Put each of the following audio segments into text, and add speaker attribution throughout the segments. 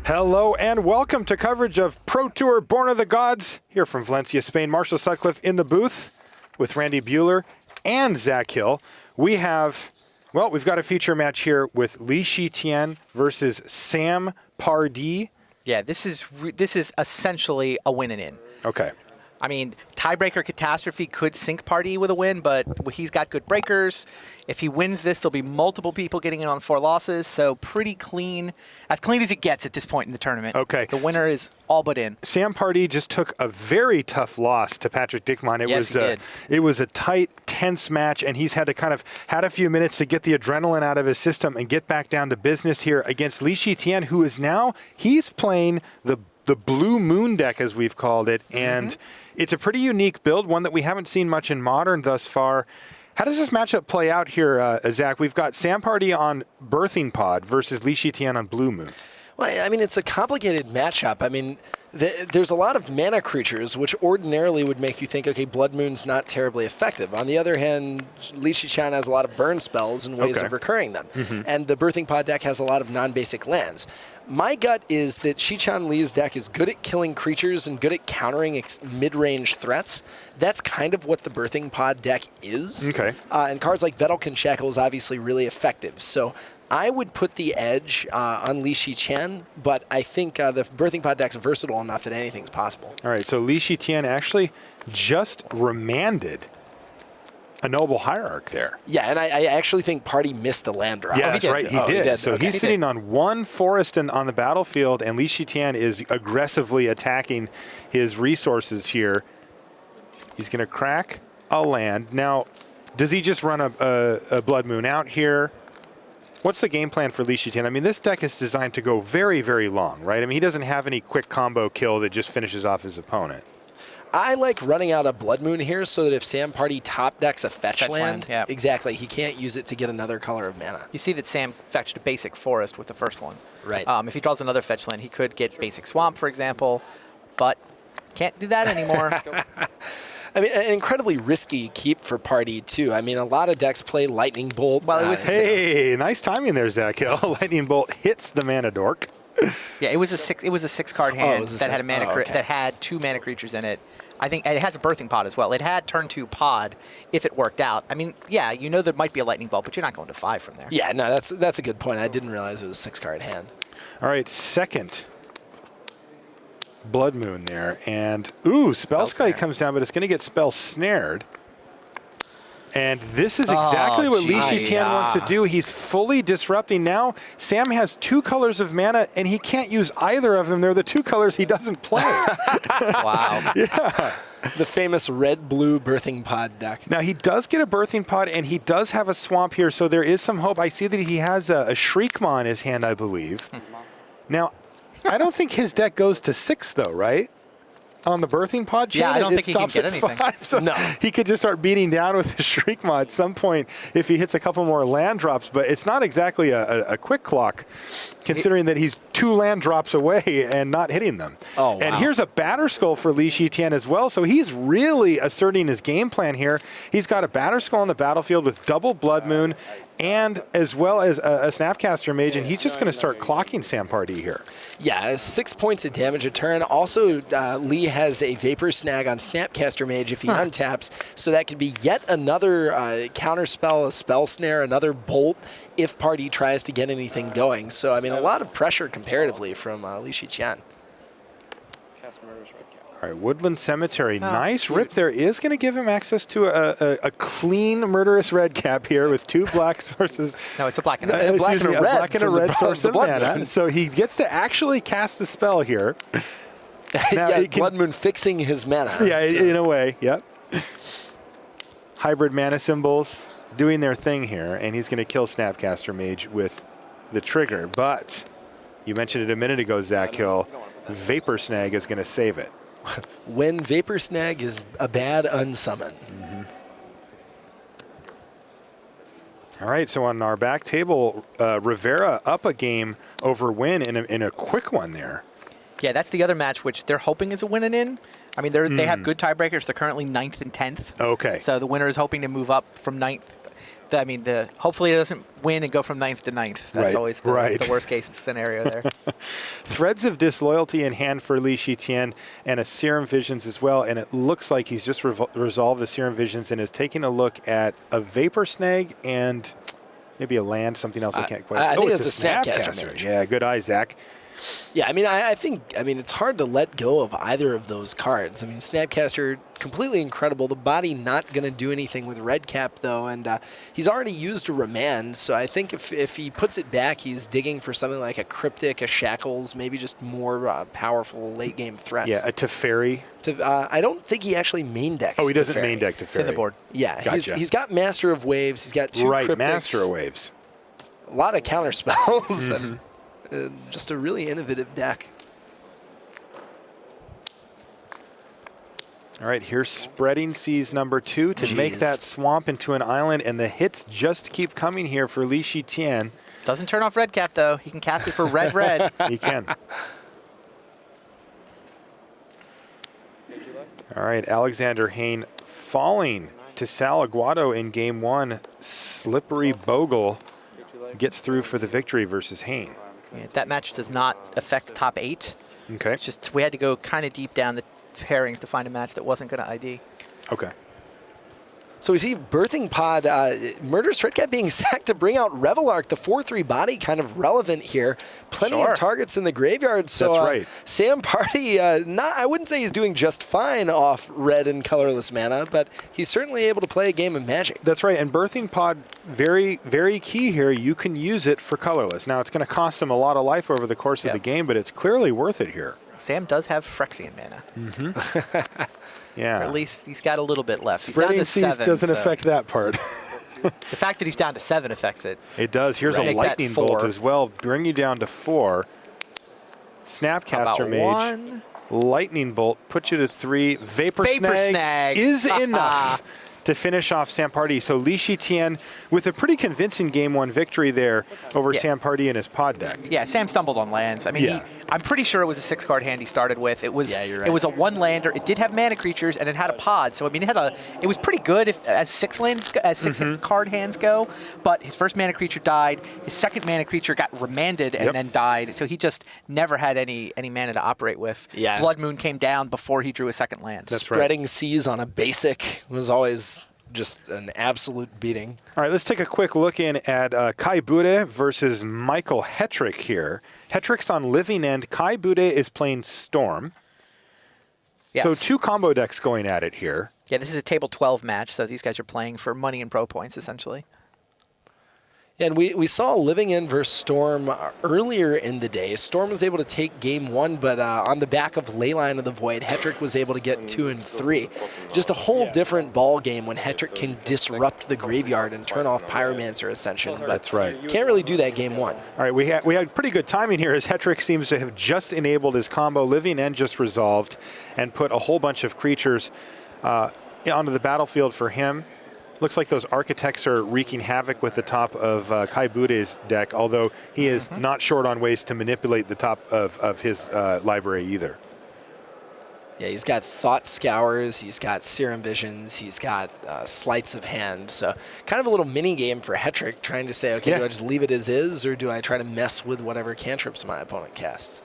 Speaker 1: Hello and welcome to coverage of Pro Tour Born of the Gods here from Valencia, Spain. Marshall Sutcliffe in the booth with Randy Buehler and Zach Hill. We've got a feature match here with Shi Tian versus Sam Pardee.
Speaker 2: Yeah, this is essentially a win and in.
Speaker 1: Okay.
Speaker 2: I mean, tiebreaker catastrophe could sink Pardee with a win, but he's got good breakers. If he wins this, there'll be multiple people getting in on 4 losses, so pretty clean. As clean as it gets at this point in the tournament.
Speaker 1: Okay.
Speaker 2: The winner is all but in.
Speaker 1: Sam Pardee just took a very tough loss to Patrick Dickmann. It was a tight, tense match, and he's had a few minutes to get the adrenaline out of his system and get back down to business here against Shi Tian, who is now, he's playing the Blue Moon deck, as we've called it, and it's a pretty unique build, one that we haven't seen much in Modern thus far. How does this matchup play out here, Zach? We've got Sam Pardee on Birthing Pod versus Shi Tian on Blue Moon.
Speaker 3: Well, I mean, it's a complicated matchup. I mean, there's a lot of mana creatures, which ordinarily would make you think, okay, Blood Moon's not terribly effective. On the other hand, Shi Tian has a lot of burn spells and ways of recurring them. And the Birthing Pod deck has a lot of non-basic lands. My gut is that Shi Tian Li's deck is good at killing creatures and good at countering mid-range threats. That's kind of what the Birthing Pod deck is.
Speaker 1: Okay.
Speaker 3: And cards like Vedalken Shackle is obviously really effective. So I would put the edge on Shi Tian, but I think the Birthing Pod deck's versatile enough that anything's possible.
Speaker 1: All right, so Shi Tian actually just remanded a Noble Hierarch there.
Speaker 3: Yeah, and I actually think Pardee missed a land drop.
Speaker 1: Yeah, that's right, he did. So
Speaker 3: okay.
Speaker 1: he's sitting on 1 forest on the battlefield, and Shi Tian is aggressively attacking his resources here. He's going to crack a land. Now, does he just run a Blood Moon out here? What's the game plan for Shi Tian? I mean, this deck is designed to go very, very long, right? I mean, he doesn't have any quick combo kill that just finishes off his opponent.
Speaker 3: I like running out a Blood Moon here so that if Sam Pardee top decks a fetch land,
Speaker 2: yeah.
Speaker 3: exactly, he can't use it to get another color of mana.
Speaker 2: You see that Sam fetched a basic forest with the first one.
Speaker 3: Right.
Speaker 2: If he draws another fetch land, he could get basic swamp, for example, but can't do that anymore.
Speaker 3: I mean, an incredibly risky keep for Pardee, too. I mean, a lot of decks play Lightning Bolt.
Speaker 2: Well, it was
Speaker 1: hey, nice timing there, Zach Hill. Lightning Bolt hits the mana dork.
Speaker 2: Yeah, it was a 6-card hand that had
Speaker 3: that
Speaker 2: had 2 mana creatures in it. I think it has a Birthing Pod as well. It had turn 2 pod if it worked out. I mean, yeah, you know there might be a Lightning Bolt, but you're not going to 5 from there.
Speaker 3: Yeah, no, that's a good point. I didn't realize it was a 6-card hand.
Speaker 1: All right, second Blood Moon there. And, Spell Sky comes down, but it's going to get Spell Snared. And this is exactly what Shi Tian wants to do. He's fully disrupting. Now, Sam has 2 colors of mana, and he can't use either of them. They're the 2 colors he doesn't play.
Speaker 2: Wow.
Speaker 1: Yeah.
Speaker 3: The famous red-blue Birthing Pod deck.
Speaker 1: Now, he does get a Birthing Pod, and he does have a swamp here, so there is some hope. I see that he has a Shriekmaw in his hand, I believe. Now, I don't think his deck goes to 6, though, right? On the Birthing Pod chain,
Speaker 2: yeah, I don't think he can get anything.
Speaker 1: 5, so
Speaker 3: no.
Speaker 1: He could just start beating down with the Shriekmaw at some point if he hits a couple more land drops, but it's not exactly a quick clock, considering that he's 2 land drops away and not hitting them.
Speaker 3: Oh, wow.
Speaker 1: And here's a Batterskull for Shi Tian as well, so he's really asserting his game plan here. He's got a Batterskull on the battlefield with double Blood Moon, and as well as a Snapcaster Mage, and he's just going to start clocking Sam Pardee here.
Speaker 3: Yeah, 6 points of damage a turn. Also, Lee has a Vapor Snag on Snapcaster Mage if he untaps, so that could be yet another counter spell, a Spell Snare, another Bolt if Pardee tries to get anything going. So, I mean, a lot of pressure comparatively from Shi Tian.
Speaker 1: All right, Woodland Cemetery, nice rip there. Is going to give him access to a clean Murderous Redcap here with 2 black sources.
Speaker 2: No, it's a black and
Speaker 3: a
Speaker 1: Excuse me, a black and a red source of
Speaker 3: Blood
Speaker 1: mana.
Speaker 3: Moon.
Speaker 1: So he gets to actually cast the spell here. Now
Speaker 3: yeah,
Speaker 1: he can,
Speaker 3: Blood Moon fixing his mana.
Speaker 1: Yeah, in a way, yep. Hybrid mana symbols doing their thing here, and he's going to kill Snapcaster Mage with the trigger. But you mentioned it a minute ago, Zach Hill, Vapor Snag is going to save it.
Speaker 3: When Vapor Snag is a bad unsummon.
Speaker 1: All right, so on our back table, Rivera up a game over Win in a quick one there.
Speaker 2: Yeah, that's the other match which they're hoping is a win and in. I mean, they have good tiebreakers. They're currently 9th and 10th.
Speaker 1: Okay.
Speaker 2: So the winner is hoping to move up from 9th. I mean, hopefully it doesn't win and go from 9th to 9th. That's always the worst case scenario there.
Speaker 1: Threads of Disloyalty in hand for Shi Tian and a Serum Visions as well. And it looks like he's just resolved the Serum Visions and is taking a look at a Vapor Snag and maybe a land, something else I can't quite see.
Speaker 3: I think it's a Snapcaster.
Speaker 1: Yeah, good eye, Zach.
Speaker 3: Yeah, I mean, I think it's hard to let go of either of those cards. I mean, Snapcaster, completely incredible. The body not going to do anything with Red Cap, though, and he's already used a Remand, so I think if he puts it back, he's digging for something like a Cryptic, a Shackles, maybe just more powerful late-game threats.
Speaker 1: Yeah, a Teferi.
Speaker 3: I don't think he actually main decks.
Speaker 1: Oh, he doesn't
Speaker 3: Teferi.
Speaker 1: main deck Teferi.
Speaker 2: It's in the board.
Speaker 3: Yeah,
Speaker 1: gotcha.
Speaker 3: he's got Master of Waves, he's got 2 Cryptics.
Speaker 1: Master of Waves.
Speaker 3: A lot of counter spells. And, just a really innovative deck.
Speaker 1: All right, here's Spreading Seas number 2 to make that swamp into an island, and the hits just keep coming here for Shi Tian.
Speaker 2: Doesn't turn off Red Cap, though. He can cast it for red.
Speaker 1: He can. All right, Alexander Hayne falling to Sal Aguado in game 1. Slippery Bogle gets through for the victory versus Hayne.
Speaker 2: Yeah, that match does not affect top 8.
Speaker 1: Okay.
Speaker 2: It's just we had to go kind of deep down the pairings to find a match that wasn't going to ID.
Speaker 1: Okay.
Speaker 3: So we see Birthing Pod, Murderous Red Cap being sacked to bring out Revelark, the 4/3 body, kind of relevant here. Plenty of targets in the graveyard. So
Speaker 1: that's right.
Speaker 3: Sam Pardee, I wouldn't say he's doing just fine off red and colorless mana, but he's certainly able to play a game of Magic.
Speaker 1: That's right. And Birthing Pod, very, very key here. You can use it for colorless. Now, it's going to cost him a lot of life over the course of the game, but it's clearly worth it here.
Speaker 2: Sam does have Phyrexian mana.
Speaker 1: Mm-hmm. Yeah.
Speaker 2: Or at least he's got a little bit left.
Speaker 1: Spreading Seas doesn't affect that part.
Speaker 2: The fact that he's down to 7 affects it.
Speaker 1: It does. Here's a Lightning Bolt as well. Bring you down to 4. Snapcaster Mage.
Speaker 2: 1?
Speaker 1: Lightning Bolt. Put you to 3. Vapor Snag is enough to finish off Sam Pardee. So Shi Tian with a pretty convincing game 1 victory there over Sam Pardee in his pod deck.
Speaker 2: Yeah, Sam stumbled on lands. I mean, I'm pretty sure it was a 6-card hand he started with. It was
Speaker 3: you're right.
Speaker 2: It was a 1-lander. It did have mana creatures and it had a pod. So I mean, it was pretty good as 6-card hands go. But his first mana creature died. His second mana creature got remanded and then died. So he just never had any mana to operate with.
Speaker 3: Yeah.
Speaker 2: Blood Moon came down before he drew a second land.
Speaker 1: That's
Speaker 3: Spreading Seas on a basic was always just an absolute beating.
Speaker 1: All right, let's take a quick look in at Kai Bude versus Michael Hetrick here. Hetrick's on Living End. Kai Bude is playing Storm.
Speaker 2: Yes.
Speaker 1: So 2 combo decks going at it here.
Speaker 2: Yeah, this is a table 12 match, so these guys are playing for money and pro points, essentially.
Speaker 3: And we saw Living In versus Storm earlier in the day. Storm was able to take game 1, but on the back of Leyline of the Void, Hetrick was able to get 2 and 3. Just a whole different ball game when Hetrick can disrupt the graveyard and turn off Pyromancer Ascension. But
Speaker 1: that's right.
Speaker 3: Can't really do that game 1.
Speaker 1: All right, we had pretty good timing here as Hetrick seems to have just enabled his combo. Living End just resolved and put a whole bunch of creatures onto the battlefield for him. Looks like those Architects are wreaking havoc with the top of Kai Bude's deck, although he is not short on ways to manipulate the top of his library either.
Speaker 3: Yeah, he's got Thought Scours, he's got Serum Visions, he's got Sleights of Hand. So kind of a little mini game for Hetrick, trying to say, okay, do I just leave it as is, or do I try to mess with whatever cantrips my opponent casts?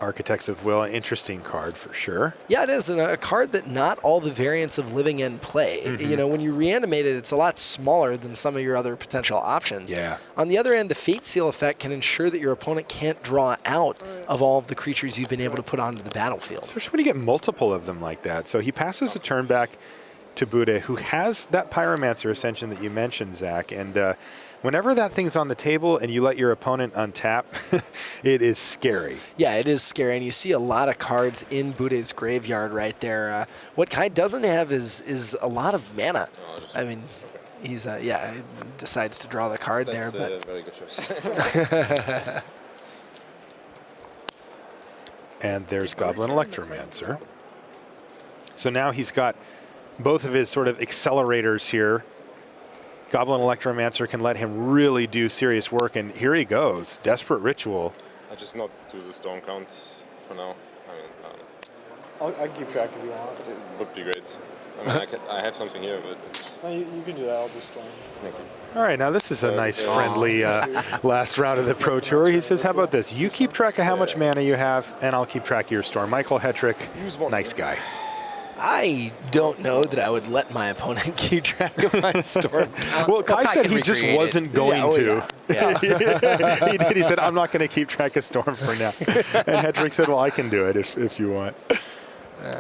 Speaker 1: Architects of Will, an interesting card for sure.
Speaker 3: Yeah, it is, and a card that not all the variants of Living End play. You know, when you reanimate it, it's a lot smaller than some of your other potential options.
Speaker 1: Yeah.
Speaker 3: On the other end, the Fate Seal effect can ensure that your opponent can't draw out of all of the creatures you've been able to put onto the battlefield.
Speaker 1: Especially when you get multiple of them like that. So he passes the turn back to Bude, who has that Pyromancer Ascension that you mentioned, Zach, and whenever that thing's on the table and you let your opponent untap, it is scary.
Speaker 3: Yeah, it is scary, and you see a lot of cards in Bude's graveyard right there. What Kai doesn't have is a lot of mana. I mean, he's he decides to draw the card there, but
Speaker 4: very good choice.
Speaker 1: And there's Goblin Electromancer. So now he's got both of his sort of accelerators here. Goblin Electromancer can let him really do serious work, and here he goes. Desperate Ritual.
Speaker 4: I just not do the storm count for now. I mean,
Speaker 5: I'll keep track if you want.
Speaker 4: it would be great. I mean, I have something here, but
Speaker 5: No, you can do that. I'll just storm.
Speaker 4: thank you.
Speaker 1: All right, now this is a nice, friendly last round of the Pro Tour. He says, how about this? You keep track of how much mana you have, and I'll keep track of your storm. Michael Hetrick, nice guy.
Speaker 3: I don't know that I would let my opponent keep track of my storm.
Speaker 1: Well, Kai
Speaker 2: Kai
Speaker 1: said
Speaker 2: can
Speaker 1: he just
Speaker 2: recreate it.
Speaker 1: wasn't going to.
Speaker 2: Yeah.
Speaker 1: He did. He said, I'm not going to keep track of storm for now. And Hetrick said, well, I can do it if you want.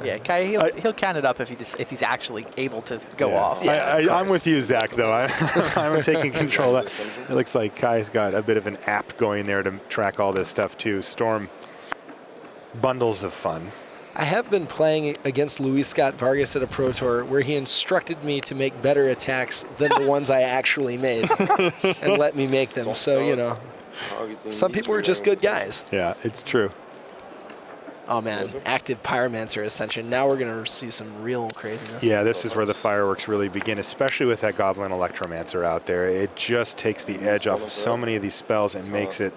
Speaker 2: Yeah, Kai, he'll count it up if he's actually able to go off.
Speaker 1: I'm with you, Zach, though. I'm taking control. It looks like Kai's got a bit of an app going there to track all this stuff, too. Storm bundles of fun.
Speaker 3: I have been playing against Luis Scott Vargas at a Pro Tour where he instructed me to make better attacks than the ones I actually made and let me make them. So, you know, some people are just good guys.
Speaker 1: Yeah, it's true.
Speaker 3: Oh, man, active Pyromancer Ascension. Now we're going to see some real craziness.
Speaker 1: Yeah, this is where the fireworks really begin, especially with that Goblin Electromancer out there. It just takes the edge off of so many of these spells and makes it...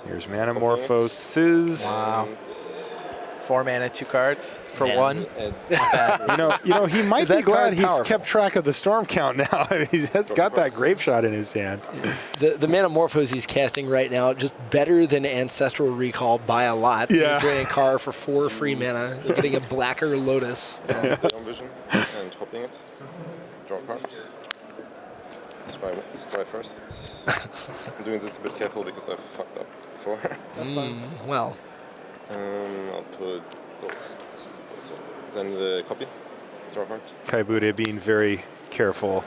Speaker 1: Here's Manamorphosis.
Speaker 2: Wow. 4 mana, 2 cards for
Speaker 3: Man.
Speaker 2: 1. Not bad.
Speaker 1: You know, he might
Speaker 3: Is
Speaker 1: be
Speaker 3: that
Speaker 1: glad
Speaker 3: card
Speaker 1: he's
Speaker 3: powerful?
Speaker 1: kept track of the storm count now. He has got that Grave Shot in his hand.
Speaker 3: The Manamorphose he's casting right now, just better than Ancestral Recall by a lot.
Speaker 1: Yeah.
Speaker 3: You're drawing a card for 4 free mana. You're getting a Blacker Lotus.
Speaker 4: Vision and hopping it. Draw a card. Try first. I'm doing this a bit careful because I fucked up before.
Speaker 3: That's fine. Well,
Speaker 4: I'll put those. Then the copy. Draw a card.
Speaker 1: Kai Bude being very careful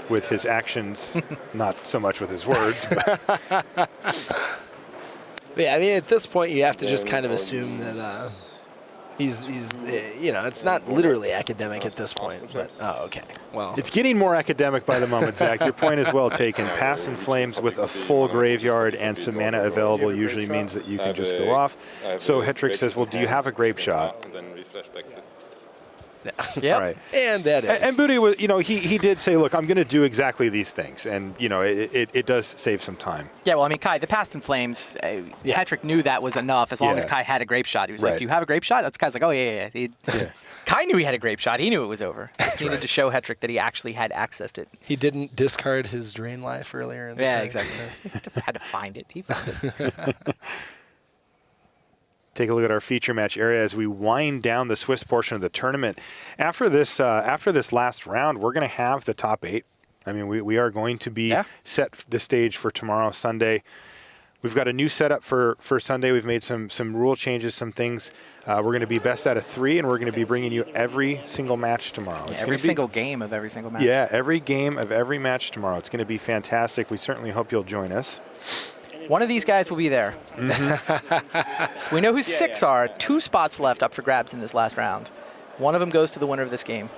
Speaker 1: with his actions, not so much with his words. But
Speaker 3: yeah, I mean, at this point, you have to just kind of assume that he's you know, it's not literally academic at this point. But, oh, okay. Well,
Speaker 1: it's getting more academic by the moment, Zach. Your point is well taken. Pass in Flames with a full graveyard and some mana available usually means that you can just go off. So Hetrick says, well, do you have a Grave Shot?
Speaker 4: And then we flash back this.
Speaker 2: Yep.
Speaker 1: All right.
Speaker 3: and that is.
Speaker 1: And Bude was, you know, he did say, look, I'm going to do exactly these things. And, you know, it does save some time.
Speaker 2: Yeah, well, I mean, Kai, the Past in Flames, Hetrick knew that was enough as long as Kai had a Grape Shot. He was like, do you have a Grape Shot? That's Kai's like, oh, yeah. Kai knew he had a Grape Shot. He knew it was over. Just needed to show Hetrick that he actually had accessed it.
Speaker 3: He didn't discard his Drain Life earlier in the turn.
Speaker 2: Exactly. Had to find it. He found it.
Speaker 1: Take a look at our feature match area as we wind down the Swiss portion of the tournament. After this last round, we're going to have the top 8. I mean, we are going to be set the stage for tomorrow, Sunday. We've got a new setup for Sunday. We've made some rule changes, some things. We're going to be best out of 3, and we're going to be bringing you every single match tomorrow.
Speaker 2: Yeah, every single game of every single match.
Speaker 1: Yeah, every game of every match tomorrow. It's going to be fantastic. We certainly hope you'll join us.
Speaker 2: One of these guys will be there. So we know who 6 are. 2 spots left up for grabs in this last round. One of them goes to the winner of this game.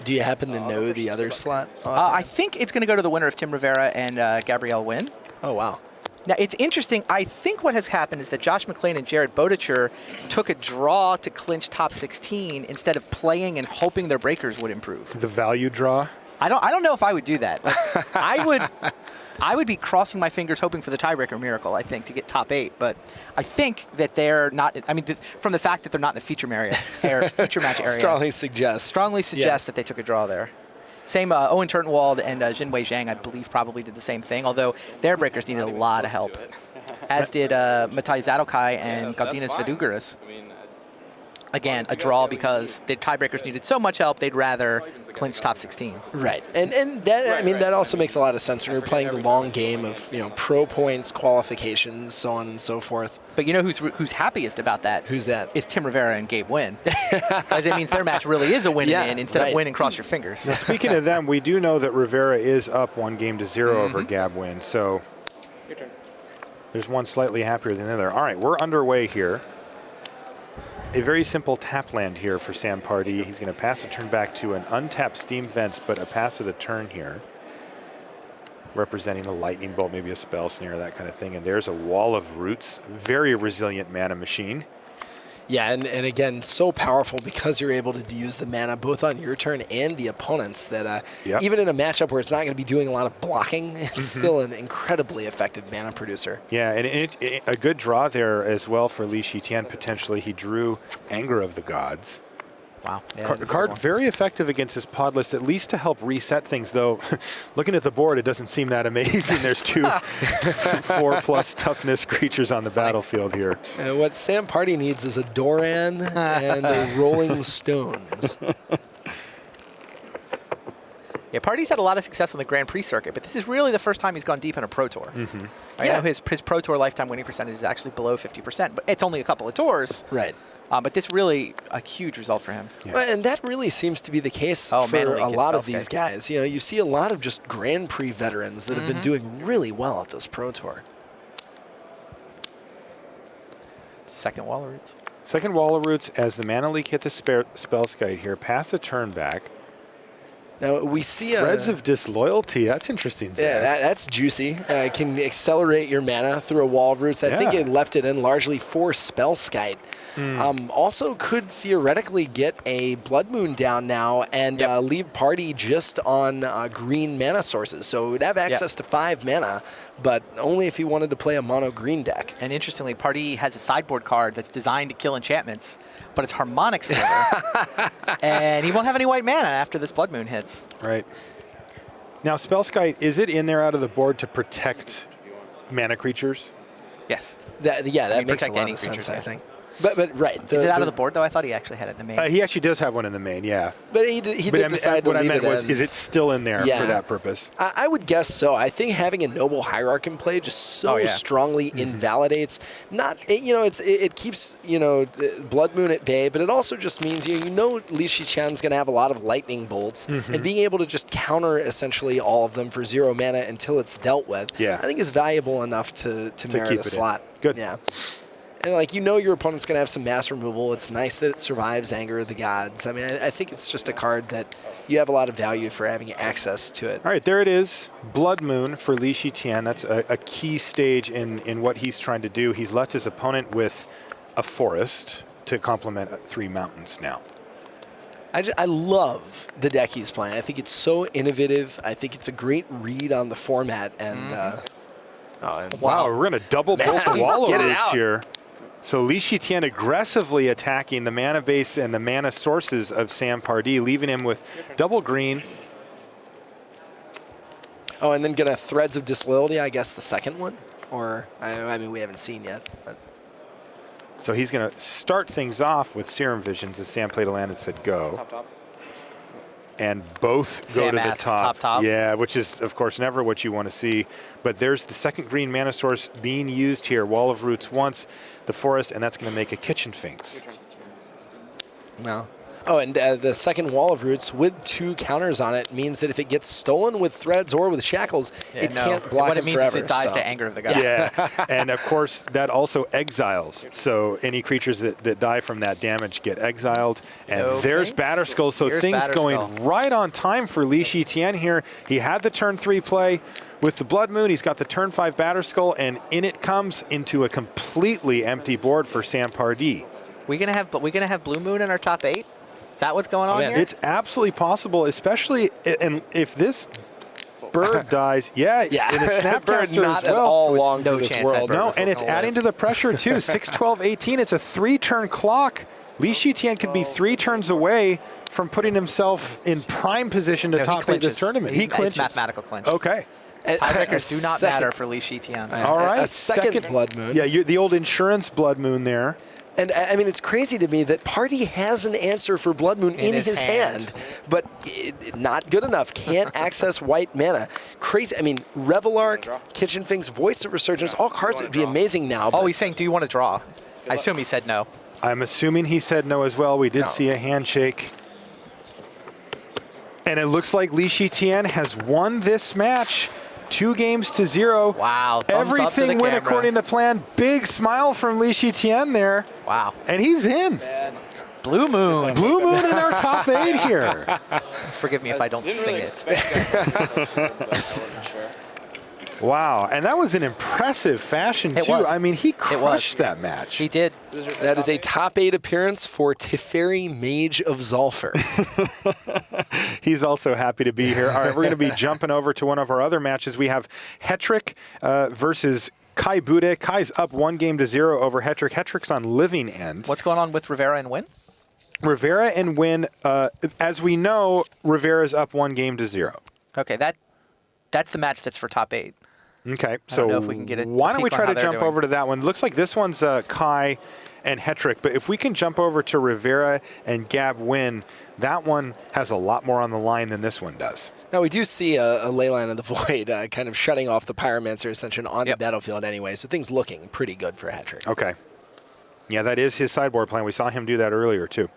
Speaker 3: Do you happen to know the other slot?
Speaker 2: I think it's going to go to the winner of Tim Rivera and Gabrielle Wynn.
Speaker 3: Oh, wow.
Speaker 2: Now, it's interesting. I think what has happened is that Josh McClain and Jared Bodicher took a draw to clinch top 16 instead of playing and hoping their breakers would improve.
Speaker 1: The value draw?
Speaker 2: I don't know if I would do that. Like, I would be crossing my fingers hoping for the tiebreaker miracle, I think, to get top 8. But I think that they're not, I mean, from the fact that they're not in the feature match area.
Speaker 3: Strongly suggest
Speaker 2: that they took a draw there. Same Owen Turtenwald and Jinwei Zhang, I believe, probably did the same thing, although their breakers needed a lot of help, as did Matai Zadokai and Galdinas Vidugaris. Again, a draw because the tiebreakers needed so much help, they'd rather clinch top 16.
Speaker 3: Right, and that I mean that also makes a lot of sense when you're playing the long game of pro points, qualifications, so on and so forth.
Speaker 2: But you know who's happiest about that?
Speaker 3: Who's that?
Speaker 2: Is Tim Rivera and Gabe Wynn, as it means their match really is a win and in instead of win and cross your fingers.
Speaker 1: Now, speaking of them, we do know that Rivera is up 1-0 over Gab Wynn, so there's one slightly happier than the other. All right, we're underway here. A very simple tap land here for Sam Pardee. He's going to pass the turn back to an untapped Steam Vents, but a pass of the turn here, representing a lightning bolt, maybe a spell snare, that kind of thing. And there's a wall of roots, very resilient mana machine.
Speaker 3: Yeah, and again, so powerful because you're able to use the mana both on your turn and the opponent's that even in a matchup where it's not going to be doing a lot of blocking, it's still an incredibly effective mana producer.
Speaker 1: Yeah, and a good draw there as well for Shi Tian potentially. He drew Anger of the Gods.
Speaker 2: Wow. Yeah,
Speaker 1: Card very effective against his pod list, at least to help reset things, though. Looking at the board, it doesn't seem that amazing. There's 2 4+ toughness creatures on the battlefield here.
Speaker 3: What Sam Pardee needs is a Doran and a Rolling Stones.
Speaker 2: Yeah, Pardee's had a lot of success on the Grand Prix circuit, but this is really the first time he's gone deep in a Pro Tour. I know his Pro Tour lifetime winning percentage is actually below 50%, but it's only a couple of tours.
Speaker 3: Right.
Speaker 2: But this really a huge result for him.
Speaker 3: Yeah. Well, and that really seems to be the case for a lot of these guys. You know, you see a lot of just Grand Prix veterans that have been doing really well at this Pro Tour.
Speaker 2: Second Wall of Roots.
Speaker 1: Second Wall of Roots as the Mana Leak hit the Spellskite here, pass the turn back.
Speaker 3: Now we see
Speaker 1: Threads of Disloyalty. That's interesting. Zach.
Speaker 3: Yeah, that's juicy. Can accelerate your mana through a Wall of Roots. I think it left it in largely for Spellskite. Also could theoretically get a Blood Moon down now and leave Pardee just on green mana sources. So it would have access to 5 mana, but only if he wanted to play a mono green deck.
Speaker 2: And interestingly, Pardee has a sideboard card that's designed to kill enchantments, but it's Harmonic Sliver. And he won't have any white mana after this Blood Moon hits.
Speaker 1: Right. Now, Spellskite, is it in there out of the board to protect mana creatures?
Speaker 2: Yes.
Speaker 3: That makes a lot of sense, I think. But right.
Speaker 2: Is it out of the board, though? I thought he actually had it in the main.
Speaker 1: He actually does have one in the main, yeah.
Speaker 3: But he did decide to
Speaker 1: what
Speaker 3: leave
Speaker 1: I meant
Speaker 3: it
Speaker 1: was,
Speaker 3: in.
Speaker 1: is it still in there for that purpose?
Speaker 3: I would guess so. I think having a Noble Hierarch in play just so strongly invalidates. It keeps Blood Moon at bay, but it also just means Li Shi Tian's going to have a lot of lightning bolts, and being able to just counter essentially all of them for 0 mana until it's dealt with. I think is valuable enough to merit a slot.
Speaker 1: Good.
Speaker 3: Yeah. And your opponent's going to have some mass removal. It's nice that it survives Anger of the Gods. I mean, I think it's just a card that you have a lot of value for having access to it.
Speaker 1: All right, there it is. Blood Moon for Li Shi Tian. That's a key stage in what he's trying to do. He's left his opponent with a forest to complement 3 mountains now.
Speaker 3: I love the deck he's playing. I think it's so innovative. I think it's a great read on the format. And
Speaker 1: wow, we're going to double both the Wall of Roots here. So Li Shi Tian aggressively attacking the mana base and the mana sources of Sam Pardee, leaving him with double green.
Speaker 3: Oh, and then gonna Threads of Disloyalty, I guess the second one? Or, I mean, we haven't seen yet. But.
Speaker 1: So he's going to start things off with Serum Visions as Sam played a land and said go.
Speaker 5: Top.
Speaker 1: And both
Speaker 2: Sam
Speaker 1: go to the
Speaker 2: asks,
Speaker 1: top.
Speaker 2: top.
Speaker 1: Yeah, which is, of course, never what you want to see. But there's the second green mana source being used here. Wall of Roots once, the forest, and that's going to make a Kitchen Finks.
Speaker 3: No. Oh, and the second Wall of Roots with 2 counters on it means that if it gets stolen with Threads or with Shackles, it can't block
Speaker 2: what
Speaker 3: him
Speaker 2: it means
Speaker 3: forever.
Speaker 2: Is it dies to Anger of the Gods.
Speaker 1: Yeah, and of course, that also exiles. So any creatures that die from that damage get exiled. And there's Batterskull. So things going right on time for Li Shi Tian here. He had the turn 3 play. With the Blood Moon, he's got the turn 5 Batterskull, and in it comes into a completely empty board for Sam Pardee.
Speaker 2: We gonna have Blue Moon in our top 8? Is that what's going on here?
Speaker 1: It's absolutely possible, especially and if this bird dies. In a Snapcaster
Speaker 3: not
Speaker 1: as well.
Speaker 3: At all long
Speaker 2: no
Speaker 3: for this
Speaker 2: chance
Speaker 3: world.
Speaker 2: that
Speaker 1: No, and it's adding to the pressure too. 6, 12, 18. It's a 3-turn clock. Li Shi Tian could be 3 turns away from putting himself in prime position to top 8 this tournament. He clinches.
Speaker 2: It's mathematical clinch.
Speaker 1: Okay.
Speaker 2: Tiebreakers do not matter for Li Shi Tian.
Speaker 1: All right.
Speaker 3: A second Blood Moon.
Speaker 1: Yeah, the old insurance Blood Moon there.
Speaker 3: And I mean, it's crazy to me that Pardee has an answer for Blood Moon in his hand, but not good enough. Can't access white mana. Crazy. I mean, Revelark, Kitchen Finks, Voice of Resurgence, all cards that would be amazing now.
Speaker 2: Oh, he's saying, do you want to draw? I assume he said no.
Speaker 1: I'm assuming he said no as well. We did see a handshake. And it looks like Li Shi Tian has won this match. 2-0.
Speaker 2: Wow.
Speaker 1: Everything went according to plan. Big smile from Li Shi Tian there.
Speaker 2: Wow.
Speaker 1: And he's in.
Speaker 2: Blue Moon.
Speaker 1: Blue Moon in our top 8 here.
Speaker 2: Forgive me if I don't sing it.
Speaker 1: Wow. And that was an impressive fashion, too. I mean, he crushed that match.
Speaker 2: He did.
Speaker 3: That is a top 8 appearance for Teferi, Mage of Zulfur.
Speaker 1: He's also happy to be here. All right, we're going to be jumping over to one of our other matches. We have Hetrick versus Kai Bude. Kai's up 1-0 over Hetrick. Hetrick's on Living End.
Speaker 2: What's going on with Rivera and Win?
Speaker 1: Rivera and Wynn, as we know, Rivera's up 1-0.
Speaker 2: Okay, that's the match that's for top 8.
Speaker 1: Okay,
Speaker 2: I don't know if we can get a
Speaker 1: why don't we
Speaker 2: peek
Speaker 1: try
Speaker 2: on how
Speaker 1: to
Speaker 2: they're
Speaker 1: jump
Speaker 2: doing.
Speaker 1: over to that one? Looks like this one's Kai and Hetrick, but if we can jump over to Rivera and Gab Wynn, that one has a lot more on the line than this one does.
Speaker 3: Now, we do see a Leyline of the Void kind of shutting off the Pyromancer Ascension on the battlefield anyway, so things looking pretty good for Hetrick.
Speaker 1: Okay. Yeah, that is his sideboard plan. We saw him do that earlier, too.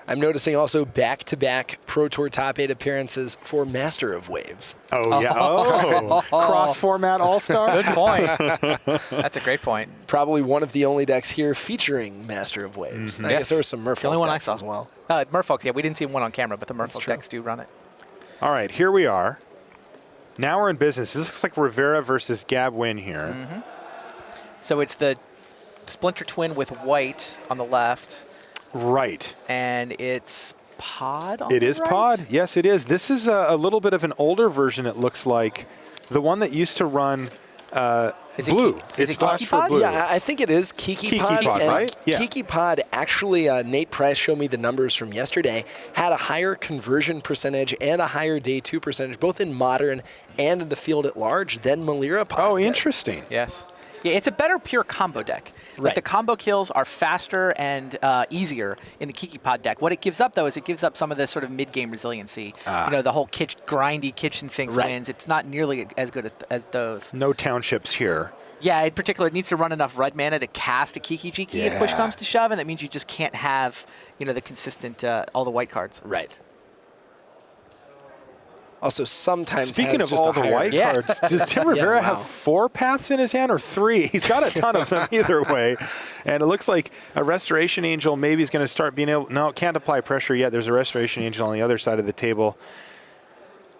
Speaker 3: I'm noticing also back-to-back Pro Tour Top 8 appearances for Master of Waves.
Speaker 1: Oh, yeah. Oh, cross-format all-star?
Speaker 2: Good point. That's a great point.
Speaker 3: Probably one of the only decks here featuring Master of Waves. I guess there were some
Speaker 2: The only
Speaker 3: Merfolk
Speaker 2: one I
Speaker 3: decks
Speaker 2: saw
Speaker 3: as well.
Speaker 2: Merfolk, yeah, we didn't see one on camera, but the Merfolk
Speaker 3: true.
Speaker 2: decks do run it.
Speaker 1: All right, here we are. Now we're in business. This looks like Rivera versus Gab Wynn here.
Speaker 2: So it's the Splinter Twin with white on the left,
Speaker 1: Right.
Speaker 2: and it's Pod on
Speaker 1: It
Speaker 2: the
Speaker 1: is
Speaker 2: right?
Speaker 1: Pod. Yes, it is. This is a little bit of an older version, it looks like. The one that used to run
Speaker 2: Is it
Speaker 1: blue.
Speaker 2: Ki- is
Speaker 1: It's
Speaker 2: it
Speaker 1: flashed
Speaker 2: Kiki
Speaker 1: for
Speaker 2: Pod?
Speaker 1: blue.
Speaker 3: Yeah, I think it is Kiki Pod.
Speaker 1: Pod,
Speaker 3: and
Speaker 1: right? Yeah.
Speaker 3: Kiki Pod, actually, Nate Price showed me the numbers from yesterday, had a higher conversion percentage and a higher day 2 percentage, both in Modern and in the field at large, than Malira Pod.
Speaker 1: Oh,
Speaker 3: did.
Speaker 1: interesting.
Speaker 2: Yes. Yeah, it's a better pure combo deck. Like
Speaker 3: Right.
Speaker 2: the combo kills are faster and easier in the Kiki Pod deck. What it gives up, though, is it gives up some of the sort of mid-game resiliency. The whole grindy kitchen things
Speaker 3: Right.
Speaker 2: wins. It's not nearly as good as those.
Speaker 1: No townships here.
Speaker 2: Yeah, in particular, it needs to run enough red mana to cast a Kiki Jiki if push
Speaker 1: Yeah.
Speaker 2: comes to shove, and that means you just can't have, the consistent, all the white cards.
Speaker 3: Right. Also, sometimes
Speaker 1: Speaking
Speaker 3: has
Speaker 1: of
Speaker 3: just
Speaker 1: all
Speaker 3: a
Speaker 1: the
Speaker 3: higher-
Speaker 1: white
Speaker 2: Yeah.
Speaker 1: cards, does Tim Rivera
Speaker 3: wow.
Speaker 1: have 4 paths in his hand or 3? He's got a ton of them either way. And it looks like a Restoration Angel maybe is going to start being able... No, it can't apply pressure yet. There's a Restoration Angel on the other side of the table,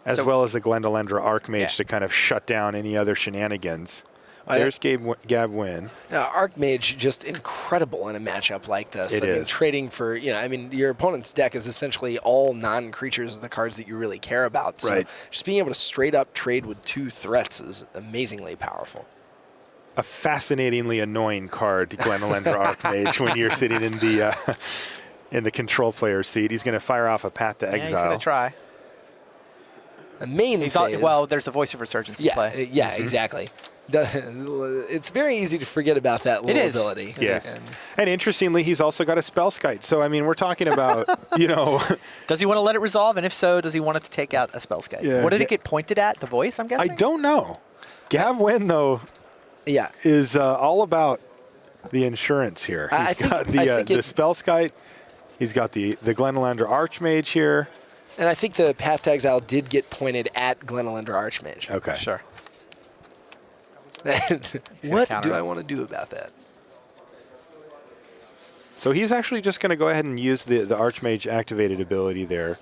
Speaker 1: as well as a Glendalendra Archmage to kind of shut down any other shenanigans. There's Gab Wynn.
Speaker 3: Archmage, just incredible in a matchup like this.
Speaker 1: It
Speaker 3: I mean,
Speaker 1: is.
Speaker 3: trading for, your opponent's deck is essentially all non-creatures of the cards that you really care about. So
Speaker 1: Right.
Speaker 3: just being able to straight up trade with 2 threats is amazingly powerful.
Speaker 1: A fascinatingly annoying card, Glendalendra Archmage, when you're sitting in the control player's seat. He's going to fire off a Path to
Speaker 2: Yeah, he's
Speaker 1: Exile.
Speaker 2: going to try.
Speaker 3: The main phase,
Speaker 2: Well, there's a Voice of Resurgence in play.
Speaker 3: Yeah, exactly. It's very easy to forget about that little
Speaker 2: is.
Speaker 3: ability.
Speaker 1: Yes. And interestingly, he's also got a Spellskite. So, I mean, we're talking about,
Speaker 2: Does he want to let it resolve? And if so, does he want it to take out a Spellskite?
Speaker 1: Yeah.
Speaker 2: What did it get pointed at? The voice, I'm
Speaker 1: I
Speaker 2: guessing?
Speaker 1: don't know. Gav Wynn, though,
Speaker 3: Yeah.
Speaker 1: is all about the insurance here.
Speaker 3: I
Speaker 1: He's
Speaker 3: think-
Speaker 1: got
Speaker 3: I
Speaker 1: the
Speaker 3: think it-
Speaker 1: Spellskite. He's got the Glendalendra Archmage here.
Speaker 3: And I think the Path to Exile did get pointed at Glendalendra Archmage.
Speaker 1: Okay.
Speaker 2: Sure.
Speaker 3: What
Speaker 2: counter
Speaker 3: do
Speaker 2: it.
Speaker 3: I want to do about that?
Speaker 1: So he's actually just going to go ahead and use the Archmage activated ability there.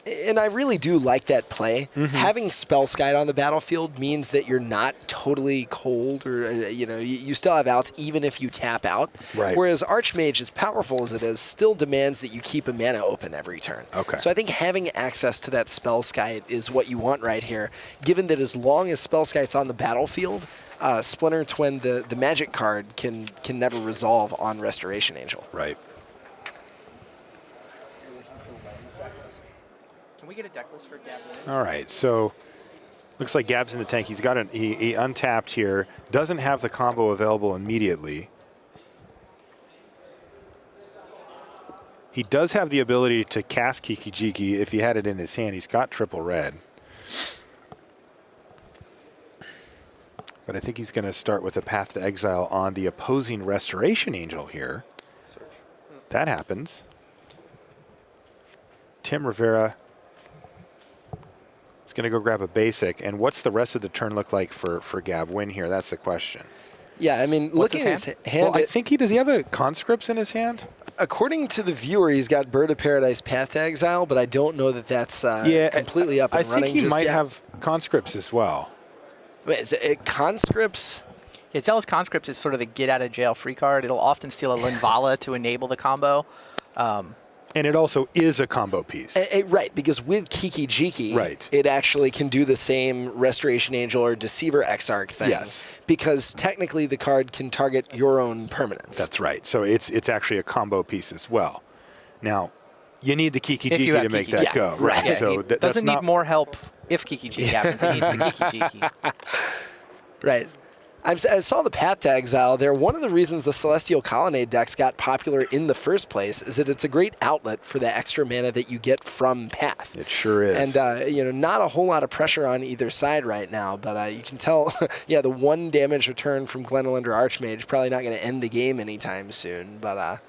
Speaker 3: And I really do like that play. Having Spellskite on the battlefield means that you're not totally cold, or you still have outs even if you tap out.
Speaker 1: Right.
Speaker 3: Whereas Archmage, as powerful as it is, still demands that you keep a mana open every turn.
Speaker 1: Okay.
Speaker 3: So I think having access to that Spellskite is what you want right here. Given that as long as Spellskite's on the battlefield, Splinter Twin, the magic card, can never resolve on Restoration Angel.
Speaker 1: Right.
Speaker 2: Can we get a deck list for Gab Wynn?
Speaker 1: All right. So looks like Gab's in the tank. He's got he untapped here. Doesn't have the combo available immediately. He does have the ability to cast Kiki Jiki if he had it in his hand. He's got triple red. But I think he's going to start with a Path to Exile on the opposing Restoration Angel here. That happens. Tim Rivera is going to go grab a basic. And what's the rest of the turn look like for Gab Wynn here? That's the question.
Speaker 3: Yeah, I mean,
Speaker 2: What's
Speaker 3: looking at
Speaker 2: his
Speaker 3: his
Speaker 2: hand?
Speaker 3: hand,
Speaker 1: Well, I think does he have a Conscripts in his hand?
Speaker 3: according to the viewer, he's got Bird of Paradise Path to Exile, but I don't know that that's completely up and
Speaker 1: I think
Speaker 3: running
Speaker 1: he
Speaker 3: just
Speaker 1: might
Speaker 3: yet.
Speaker 1: have Conscripts as well.
Speaker 3: Wait, is it Conscripts?
Speaker 2: Yeah, Zealous Conscript is sort of the get-out-of-jail-free card. It'll often steal a Linvala to enable the combo.
Speaker 1: And it also is a combo piece.
Speaker 3: Right, because with Kiki Jiki,
Speaker 1: Right.
Speaker 3: it actually can do the same Restoration Angel or Deceiver Exarch thing.
Speaker 1: Yes.
Speaker 3: Because technically the card can target your own permanents.
Speaker 1: That's right. So it's actually a combo piece as well. Now, you need the Kiki
Speaker 2: If you
Speaker 1: Jiki
Speaker 2: have
Speaker 1: to make
Speaker 2: Kiki
Speaker 1: that
Speaker 2: Jiki.
Speaker 1: go.
Speaker 3: Right.
Speaker 2: Yeah,
Speaker 1: So
Speaker 2: he
Speaker 1: that's
Speaker 2: doesn't
Speaker 1: not
Speaker 2: need more help if Kiki Jiki happens. He needs the Kiki Jiki.
Speaker 3: Right. I saw the Path to Exile there. One of the reasons the Celestial Colonnade decks got popular in the first place is that it's a great outlet for the extra mana that you get from Path.
Speaker 1: It sure is.
Speaker 3: And, not a whole lot of pressure on either side right now, but you can tell, the 1 damage return from Glenelender Archmage probably not going to end the game anytime soon, but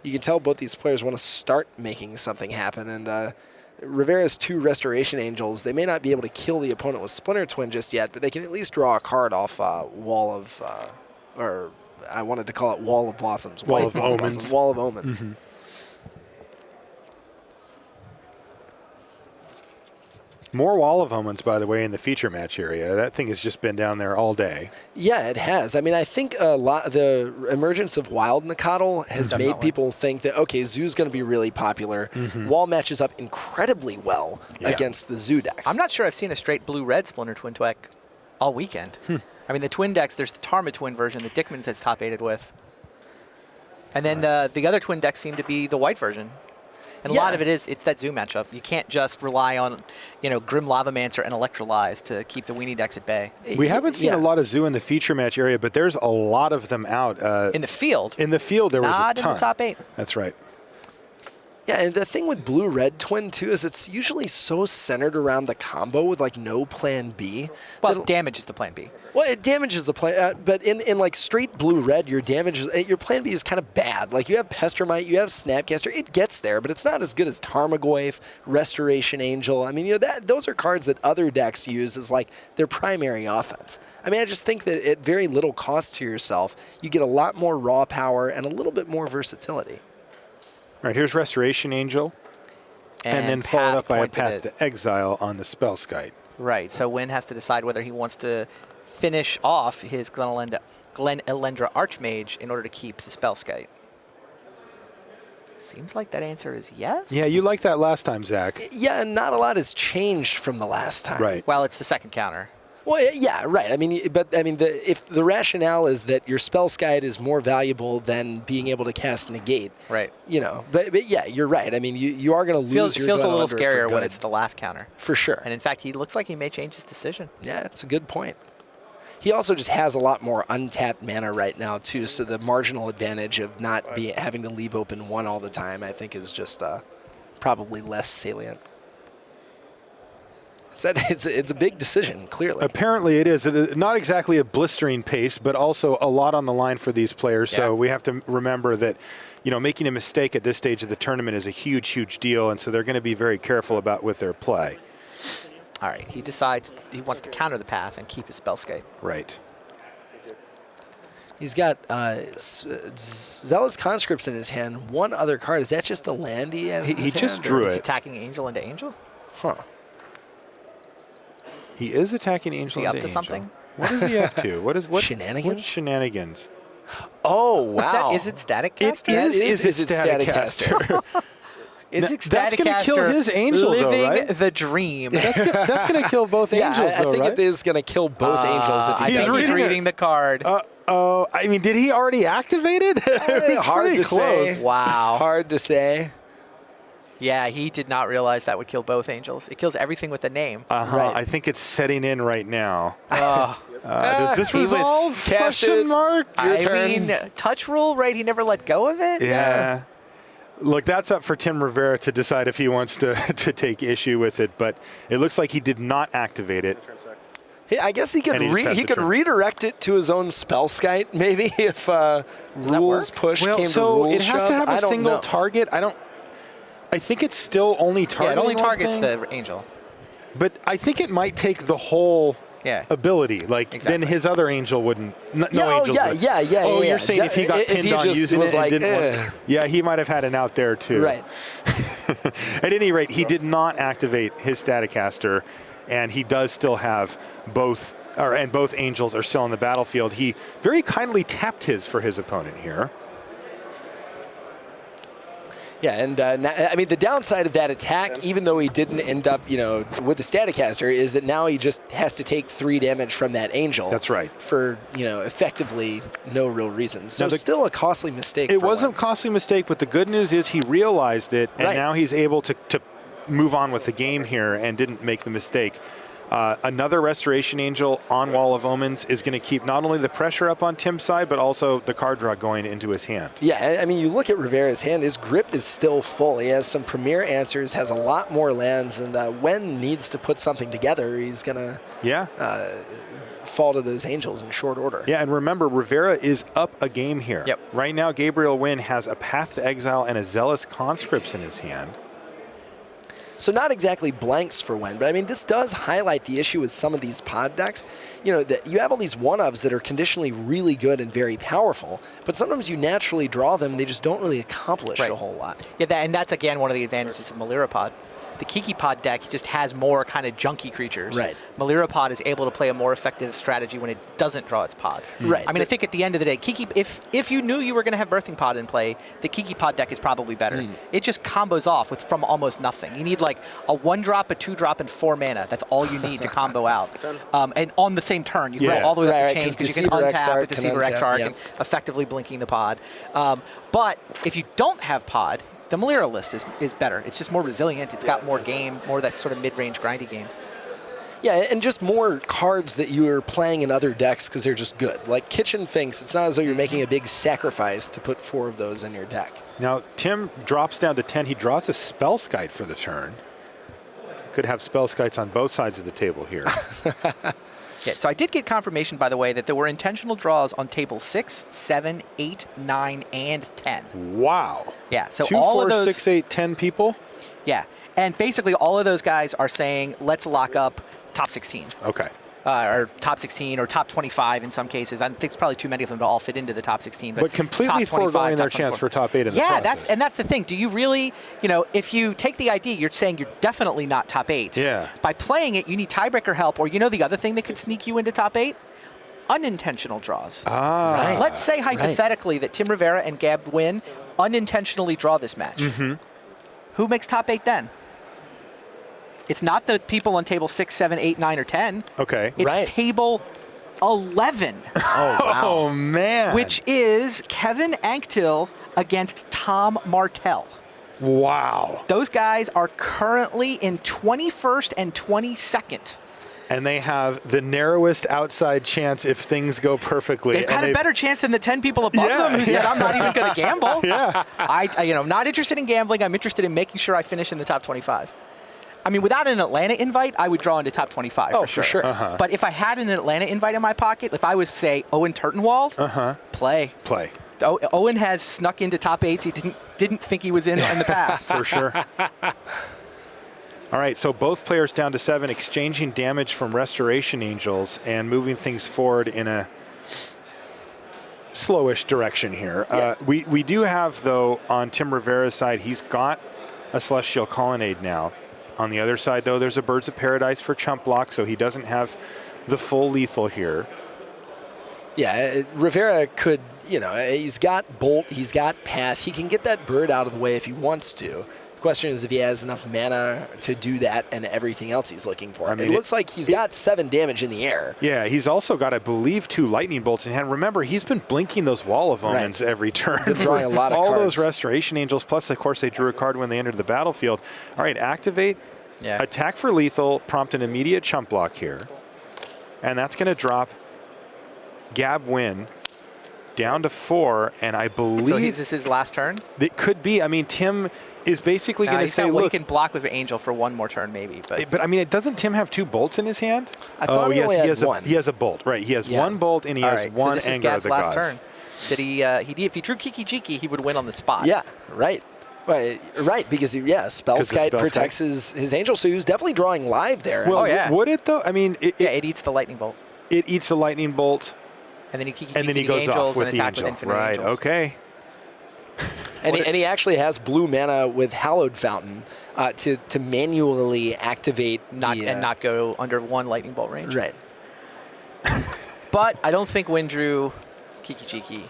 Speaker 3: you can tell both these players want to start making something happen, and Rivera's 2 Restoration Angels, they may not be able to kill the opponent with Splinter Twin just yet, but they can at least draw a card off Wall of, or I wanted to call it Wall of Blossoms.
Speaker 1: Wall of Omens.
Speaker 3: Wall of Omens.
Speaker 1: Mm-hmm. More Wall of Omens, by the way, in the feature match area. That thing has just been down there all day.
Speaker 3: Yeah, it has. I mean, I think the emergence of Wild Nakatl has made people think that, okay, Zoo's going to be really popular.
Speaker 1: Mm-hmm.
Speaker 3: Wall matches up incredibly well against the Zoo decks.
Speaker 2: I'm not sure I've seen a straight blue-red Splinter Twin deck all weekend. I mean, the Twin decks, there's the Tarma Twin version that Dickmans has top-8'd with. And then the other Twin decks seem to be the white version. And a lot of it's that Zoo matchup. You can't just rely on, Grim Lavamancer and Electrolyze to keep the weenie decks at bay.
Speaker 1: We haven't seen a lot of Zoo in the feature match area, but there's a lot of them out.
Speaker 2: In the field.
Speaker 1: In the field, there was a
Speaker 2: Not
Speaker 1: ton.
Speaker 2: in the top 8.
Speaker 1: That's right.
Speaker 3: Yeah, and the thing with Blue-Red Twin, too, is it's usually so centered around the combo with, no plan B.
Speaker 2: Well, damage is the plan B.
Speaker 3: Well, it damages the plan, but in straight blue-red, your plan B is kind of bad. You have Pestermite, you have Snapcaster, it gets there, but it's not as good as Tarmogoyf, Restoration Angel. I mean, those are cards that other decks use as their primary offense. I mean, I just think that at very little cost to yourself, you get a lot more raw power and a little bit more versatility.
Speaker 1: All right, here's Restoration Angel, and then followed up by a Path to Exile on the Spellskite.
Speaker 2: Right, so Wynn has to decide whether he wants to finish off his Glenelendra Archmage in order to keep the Spellskite. Seems like that answer is yes.
Speaker 1: Yeah, you liked that last time, Zach.
Speaker 3: Yeah, and not a lot has changed from the last time.
Speaker 1: Right.
Speaker 2: Well, it's the second counter.
Speaker 3: Well, yeah, right. I mean, if the rationale is that your Spellskite is more valuable than being able to cast Negate,
Speaker 2: right?
Speaker 3: But yeah, you're right. I mean, you are going to lose.
Speaker 2: It feels a little scarier when it's the last counter,
Speaker 3: for sure.
Speaker 2: And in fact, he looks like he may change his decision.
Speaker 3: Yeah, that's a good point. He also just has a lot more untapped mana right now too, so the marginal advantage of not having to leave open 1 all the time, I think, is just probably less salient. It's a big decision, clearly.
Speaker 1: Apparently it is. Not exactly a blistering pace, but also a lot on the line for these players. Yeah. So we have to remember that, making a mistake at this stage of the tournament is a huge, huge deal. And so they're going to be very careful with their play.
Speaker 2: All right. He decides he wants to counter the Path and keep his Spellskite.
Speaker 1: Right.
Speaker 3: He's got Zealous Conscripts in his hand. One other card. Is that just a land he has?
Speaker 1: He just drew it.
Speaker 2: Attacking Angel into Angel?
Speaker 3: Huh.
Speaker 1: He is attacking Angel.
Speaker 2: Is he up
Speaker 1: to
Speaker 2: to
Speaker 1: Angel.
Speaker 2: something?
Speaker 1: What is he up to? What
Speaker 3: shenanigans?
Speaker 1: What shenanigans?
Speaker 3: Oh wow!
Speaker 2: Is it Static Caster?
Speaker 3: Is it Static Caster?
Speaker 2: Is it
Speaker 1: That's going to kill his Angel,
Speaker 2: living
Speaker 1: though, right?
Speaker 2: the dream.
Speaker 1: That's going to kill both Angels,
Speaker 3: I think
Speaker 1: right?
Speaker 3: it is going to kill both Angels if
Speaker 2: he's reading the card.
Speaker 1: I mean, did he already activate it? It was
Speaker 3: hard to
Speaker 1: close.
Speaker 3: say.
Speaker 2: Wow.
Speaker 3: Hard to say.
Speaker 2: Yeah, he did not realize that would kill both Angels. It kills everything with the name.
Speaker 3: Right.
Speaker 1: I think it's setting in right now. Does this resolve?
Speaker 3: Casted.
Speaker 1: Question mark?
Speaker 3: Your
Speaker 2: I
Speaker 3: turn.
Speaker 2: mean, touch rule, right? He never let go of it?
Speaker 1: Yeah. Look, that's up for Tim Rivera to decide if he wants to take issue with it, but it looks like he did not activate it.
Speaker 3: I guess he could redirect it to his own Spellskite, maybe, if rules push came to rules
Speaker 1: so it has
Speaker 3: shove.
Speaker 1: to have a single
Speaker 3: know.
Speaker 1: target. I think it's still only targeting.
Speaker 2: Yeah, it only
Speaker 1: one
Speaker 2: targets
Speaker 1: thing,
Speaker 2: the Angel.
Speaker 1: but I think it might take the whole ability. Then his other Angel wouldn't. Angels.
Speaker 3: Yeah.
Speaker 1: You're saying if he got pinned on using it and didn't want, yeah, he might have had an out there too.
Speaker 3: Right.
Speaker 1: At any rate, he did not activate his Staticaster, and he does still have both. And both Angels are still on the battlefield. He very kindly tapped his for his opponent here.
Speaker 3: Yeah, and I mean, the downside of that attack, even though he didn't end up, with the Staticaster, is that now he just has to take 3 damage from that Angel.
Speaker 1: That's right.
Speaker 3: For, effectively no real reason. So still a costly mistake.
Speaker 1: It wasn't a costly mistake, but the good news is he realized it, and now he's able to move on with the game here and didn't make the mistake. Another Restoration Angel on Wall of Omens is going to keep not only the pressure up on Tim's side, but also the card draw going into his hand.
Speaker 3: Yeah, I mean, you look at Rivera's hand, his grip is still full. He has some premier answers, has a lot more lands, and when needs to put something together, he's going to fall to those Angels in short order.
Speaker 1: Yeah, and remember, Rivera is up a game here.
Speaker 2: Yep.
Speaker 1: Right now, Gabriel Wynn has a Path to Exile and a Zealous Conscripts in his hand.
Speaker 3: So not exactly blanks for Wen, but I mean, this does highlight the issue with some of these pod decks. That you have all these one-ofs that are conditionally really good and very powerful, but sometimes you naturally draw them, they just don't really accomplish a whole lot.
Speaker 2: Yeah, and that's, again, one of the advantages of Melirapod. The Kiki Pod deck just has more kind of junky creatures.
Speaker 3: Right.
Speaker 2: Melirapod is able to play a more effective strategy when it doesn't draw its pod.
Speaker 3: Right.
Speaker 2: I mean, I think at the end of the day, Kiki, if you knew you were going to have Birthing Pod in play, the Kiki Pod deck is probably better. It just combos off from almost nothing. You need like a 1-drop, a 2-drop, and 4 mana. That's all you need to combo out. And on the same turn, you go all the way up the chain because you can untap with Deceiver Exarch and effectively blinking the pod. But if you don't have pod, the Melira list is better. It's just more resilient. It's got more game, more that sort of mid-range grindy game.
Speaker 3: Yeah, and just more cards that you are playing in other decks because they're just good. Like Kitchen Finks, it's not as though you're making a big sacrifice to put 4 of those in your deck.
Speaker 1: Now, Tim drops down to 10. He draws a Spellskite for the turn. Could have Spellskites on both sides of the table here.
Speaker 2: Yeah, so I did get confirmation, by the way, that there were intentional draws on table 6, 7, 8, 9, and 10.
Speaker 1: Wow.
Speaker 2: Yeah, so
Speaker 1: 2,
Speaker 2: all
Speaker 1: 4,
Speaker 2: of those
Speaker 1: 6, 8, 10 people?
Speaker 2: Yeah, and basically all of those guys are saying, let's lock up top 16.
Speaker 1: Okay.
Speaker 2: Or top 16 or top 25 in some cases. I think it's probably too many of them to all fit into the top 16.
Speaker 1: But completely foregoing their chance for top 8 in the process.
Speaker 2: Yeah, that's the thing. Do you really, if you take the ID, you're saying you're definitely not top 8.
Speaker 1: Yeah.
Speaker 2: By playing it, you need tiebreaker help, or the other thing that could sneak you into top 8? Unintentional draws.
Speaker 1: Right.
Speaker 2: Let's say hypothetically that Tim Rivera and Gab Wynn unintentionally draw this match. Who makes top 8 then? It's not the people on table 6, 7, 8, 9, or 10.
Speaker 1: Okay.
Speaker 2: It's table 11.
Speaker 3: Oh, wow.
Speaker 1: Oh, man.
Speaker 2: Which is Kevin Anktil against Tom Martell.
Speaker 1: Wow.
Speaker 2: Those guys are currently in 21st and 22nd.
Speaker 1: And they have the narrowest outside chance if things go perfectly.
Speaker 2: They've got a better chance than the 10 people above them who said, I'm not even going to gamble. I'm not interested in gambling. I'm interested in making sure I finish in the top 25. I mean, without an Atlanta invite, I would draw into top 25 for sure. But if I had an Atlanta invite in my pocket, if I was, say, Owen Turtenwald, play. Owen has snuck into top 8s he didn't think he was in the past.
Speaker 1: For sure. All right, so both players down to 7, exchanging damage from Restoration Angels and moving things forward in a slowish direction here.
Speaker 3: Yeah.
Speaker 1: We do have, though, on Tim Rivera's side, he's got a Celestial Colonnade now. On the other side, though, there's a Birds of Paradise for chump block, so he doesn't have the full lethal here.
Speaker 3: Yeah, Rivera could, he's got Bolt, he's got Path. He can get that bird out of the way if he wants to. The question is if he has enough mana to do that and everything else he's looking for. I mean, it looks like he's got 7 damage in the air.
Speaker 1: Yeah, he's also got, I believe, 2 lightning bolts in hand. Remember, he's been blinking those Wall of Omens every turn.
Speaker 3: Been drawing a lot of
Speaker 1: all
Speaker 3: cards.
Speaker 1: Those Restoration Angels, plus, of course, they drew a card when they entered the battlefield. All right, activate, attack for lethal, prompt an immediate chump block here. And that's going to drop Gab Wynn down to 4, and I believe...
Speaker 2: So is this his last turn?
Speaker 1: It could be. I mean, Tim is basically going to say,
Speaker 2: look...
Speaker 1: Well,
Speaker 2: he can block with Angel for 1 more turn, maybe.
Speaker 1: But I mean, doesn't Tim have 2 bolts in his hand?
Speaker 3: I thought he only had 1.
Speaker 1: He has a bolt, right. He has 1 bolt, and he has 1
Speaker 2: so
Speaker 1: Anger of the
Speaker 2: last
Speaker 1: Gods.
Speaker 2: Turn. Did he if he drew Kiki Jiki, he would win on the spot.
Speaker 3: Yeah, right. Right, because Spellskite protects his Angel, so he was definitely drawing live there.
Speaker 1: Well, would it, though? I mean...
Speaker 2: It eats the Lightning Bolt.
Speaker 1: It eats the Lightning Bolt.
Speaker 2: And then he
Speaker 1: goes off with
Speaker 2: and
Speaker 1: the
Speaker 2: attack
Speaker 1: Angel.
Speaker 2: With Infinite
Speaker 1: right,
Speaker 2: Angels.
Speaker 1: Okay.
Speaker 3: And he actually has blue mana with Hallowed Fountain to manually activate
Speaker 2: and not go under 1 Lightning Bolt range.
Speaker 3: Right.
Speaker 2: But I don't think Wynn drew Kiki Jiki.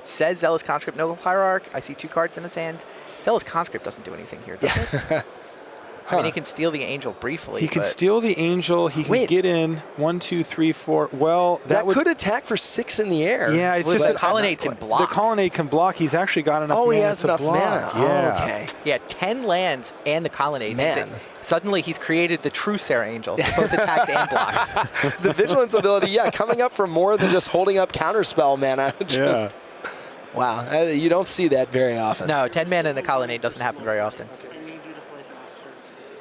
Speaker 2: says Zealous Conscript, no Hierarch. I see 2 cards in his hand. Zealous Conscript doesn't do anything here, does it? I mean, he can steal the Angel briefly.
Speaker 1: He can steal the Angel. He can get in 1, 2, 3, 4. Well,
Speaker 3: that could attack for 6 in the air.
Speaker 1: Yeah, it's just
Speaker 2: the Colonnade can block.
Speaker 1: The Colonnade can block. He's actually got enough mana
Speaker 3: he has
Speaker 1: to
Speaker 3: enough
Speaker 1: block.
Speaker 3: mana.
Speaker 1: Yeah.
Speaker 3: Oh, okay.
Speaker 2: Yeah, 10 lands and the Colonnade.
Speaker 3: Man.
Speaker 2: Suddenly he's created the true Sarah Angel. Both attacks and blocks.
Speaker 3: The Vigilance ability, coming up for more than just holding up counterspell mana.
Speaker 1: Yeah.
Speaker 3: Wow, you don't see that very often.
Speaker 2: No, 10 mana in the Colonnade doesn't happen very often.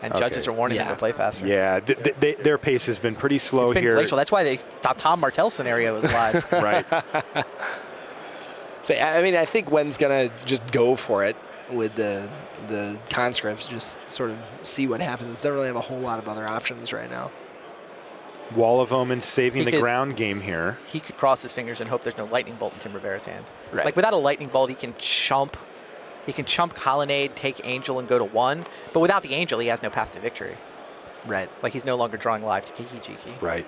Speaker 2: And judges are warning them to play faster.
Speaker 1: Yeah, their pace has been pretty slow
Speaker 2: It's been
Speaker 1: here.
Speaker 2: glacial. That's why the Tom Martell scenario is live.
Speaker 1: Right.
Speaker 3: So, I mean, I think Wen's going to just go for it with the conscripts, just sort of see what happens. Doesn't really have a whole lot of other options right now.
Speaker 1: Wall of Omens saving the ground game here.
Speaker 2: He could cross his fingers and hope there's no Lightning Bolt in Tim Rivera's hand.
Speaker 3: Right.
Speaker 2: Like, without a Lightning Bolt, he can chump. He can chump Colonnade, take Angel, and go to 1. But without the Angel, he has no path to victory.
Speaker 3: Right.
Speaker 2: Like, he's no longer drawing live to Kiki-Jiki.
Speaker 1: Right.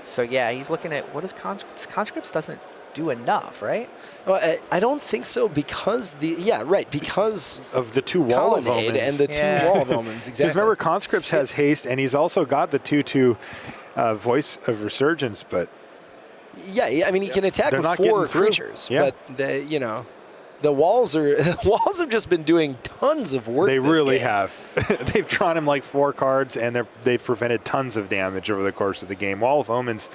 Speaker 2: So, yeah, he's looking at what is Conscripts? Conscripts doesn't do enough, right?
Speaker 3: Well, I don't think so because because
Speaker 1: of the 2 Wall of
Speaker 3: Colonnade
Speaker 1: Omens.
Speaker 3: and the 2 Wall of Omens, exactly.
Speaker 1: Because remember, Conscripts has haste, and he's also got the 2/2 Voice of Resurgence, but
Speaker 3: I mean, he can attack
Speaker 1: They're
Speaker 3: with
Speaker 1: not
Speaker 3: 4
Speaker 1: getting through.
Speaker 3: creatures,
Speaker 1: Yeah.
Speaker 3: but the walls have just been doing tons of work.
Speaker 1: they
Speaker 3: this
Speaker 1: really
Speaker 3: game.
Speaker 1: have. They've drawn him like 4 cards, and they've prevented tons of damage over the course of the game. Wall of Omens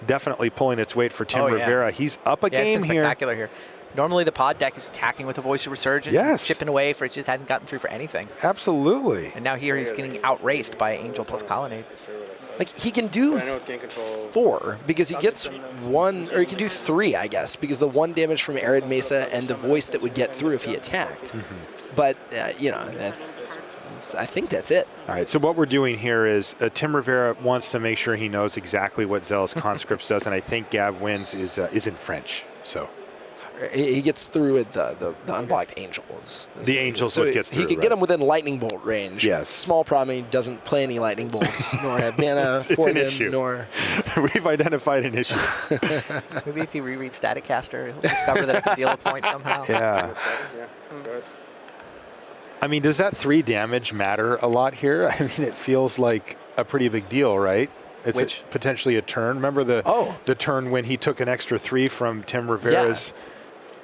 Speaker 1: definitely pulling its weight for Tim Rivera. He's up a game
Speaker 2: it's been spectacular here. Normally, the pod deck is attacking with a Voice of Resurgence, chipping away for it just hasn't gotten through for anything.
Speaker 1: Absolutely.
Speaker 2: And now here he's getting outraced by Angel plus Colonnade.
Speaker 3: Like, he can do 4 because he gets 1, or he can do 3, I guess, because the 1 damage from Arid Mesa and the Voice that would get through if he attacked. But, I think that's it.
Speaker 1: All right, so what we're doing here is Tim Rivera wants to make sure he knows exactly what Zealous Conscripts does, and I think Gab Wins is in French. So
Speaker 3: he gets through with the unblocked Angels.
Speaker 1: The Angels
Speaker 3: so
Speaker 1: what gets through,
Speaker 3: he can get him within Lightning Bolt range.
Speaker 1: Yes.
Speaker 3: Small problem, he doesn't play any Lightning Bolts, nor have mana for
Speaker 1: an
Speaker 3: them,
Speaker 1: issue.
Speaker 3: nor...
Speaker 1: We've identified an issue.
Speaker 2: Maybe if he rereads Static Caster, he'll discover that it can deal a point somehow.
Speaker 1: Yeah. I mean, does that 3 damage matter a lot here? I mean, it feels like a pretty big deal, right? It's potentially a turn. Remember the turn when he took an extra 3 from Tim Rivera's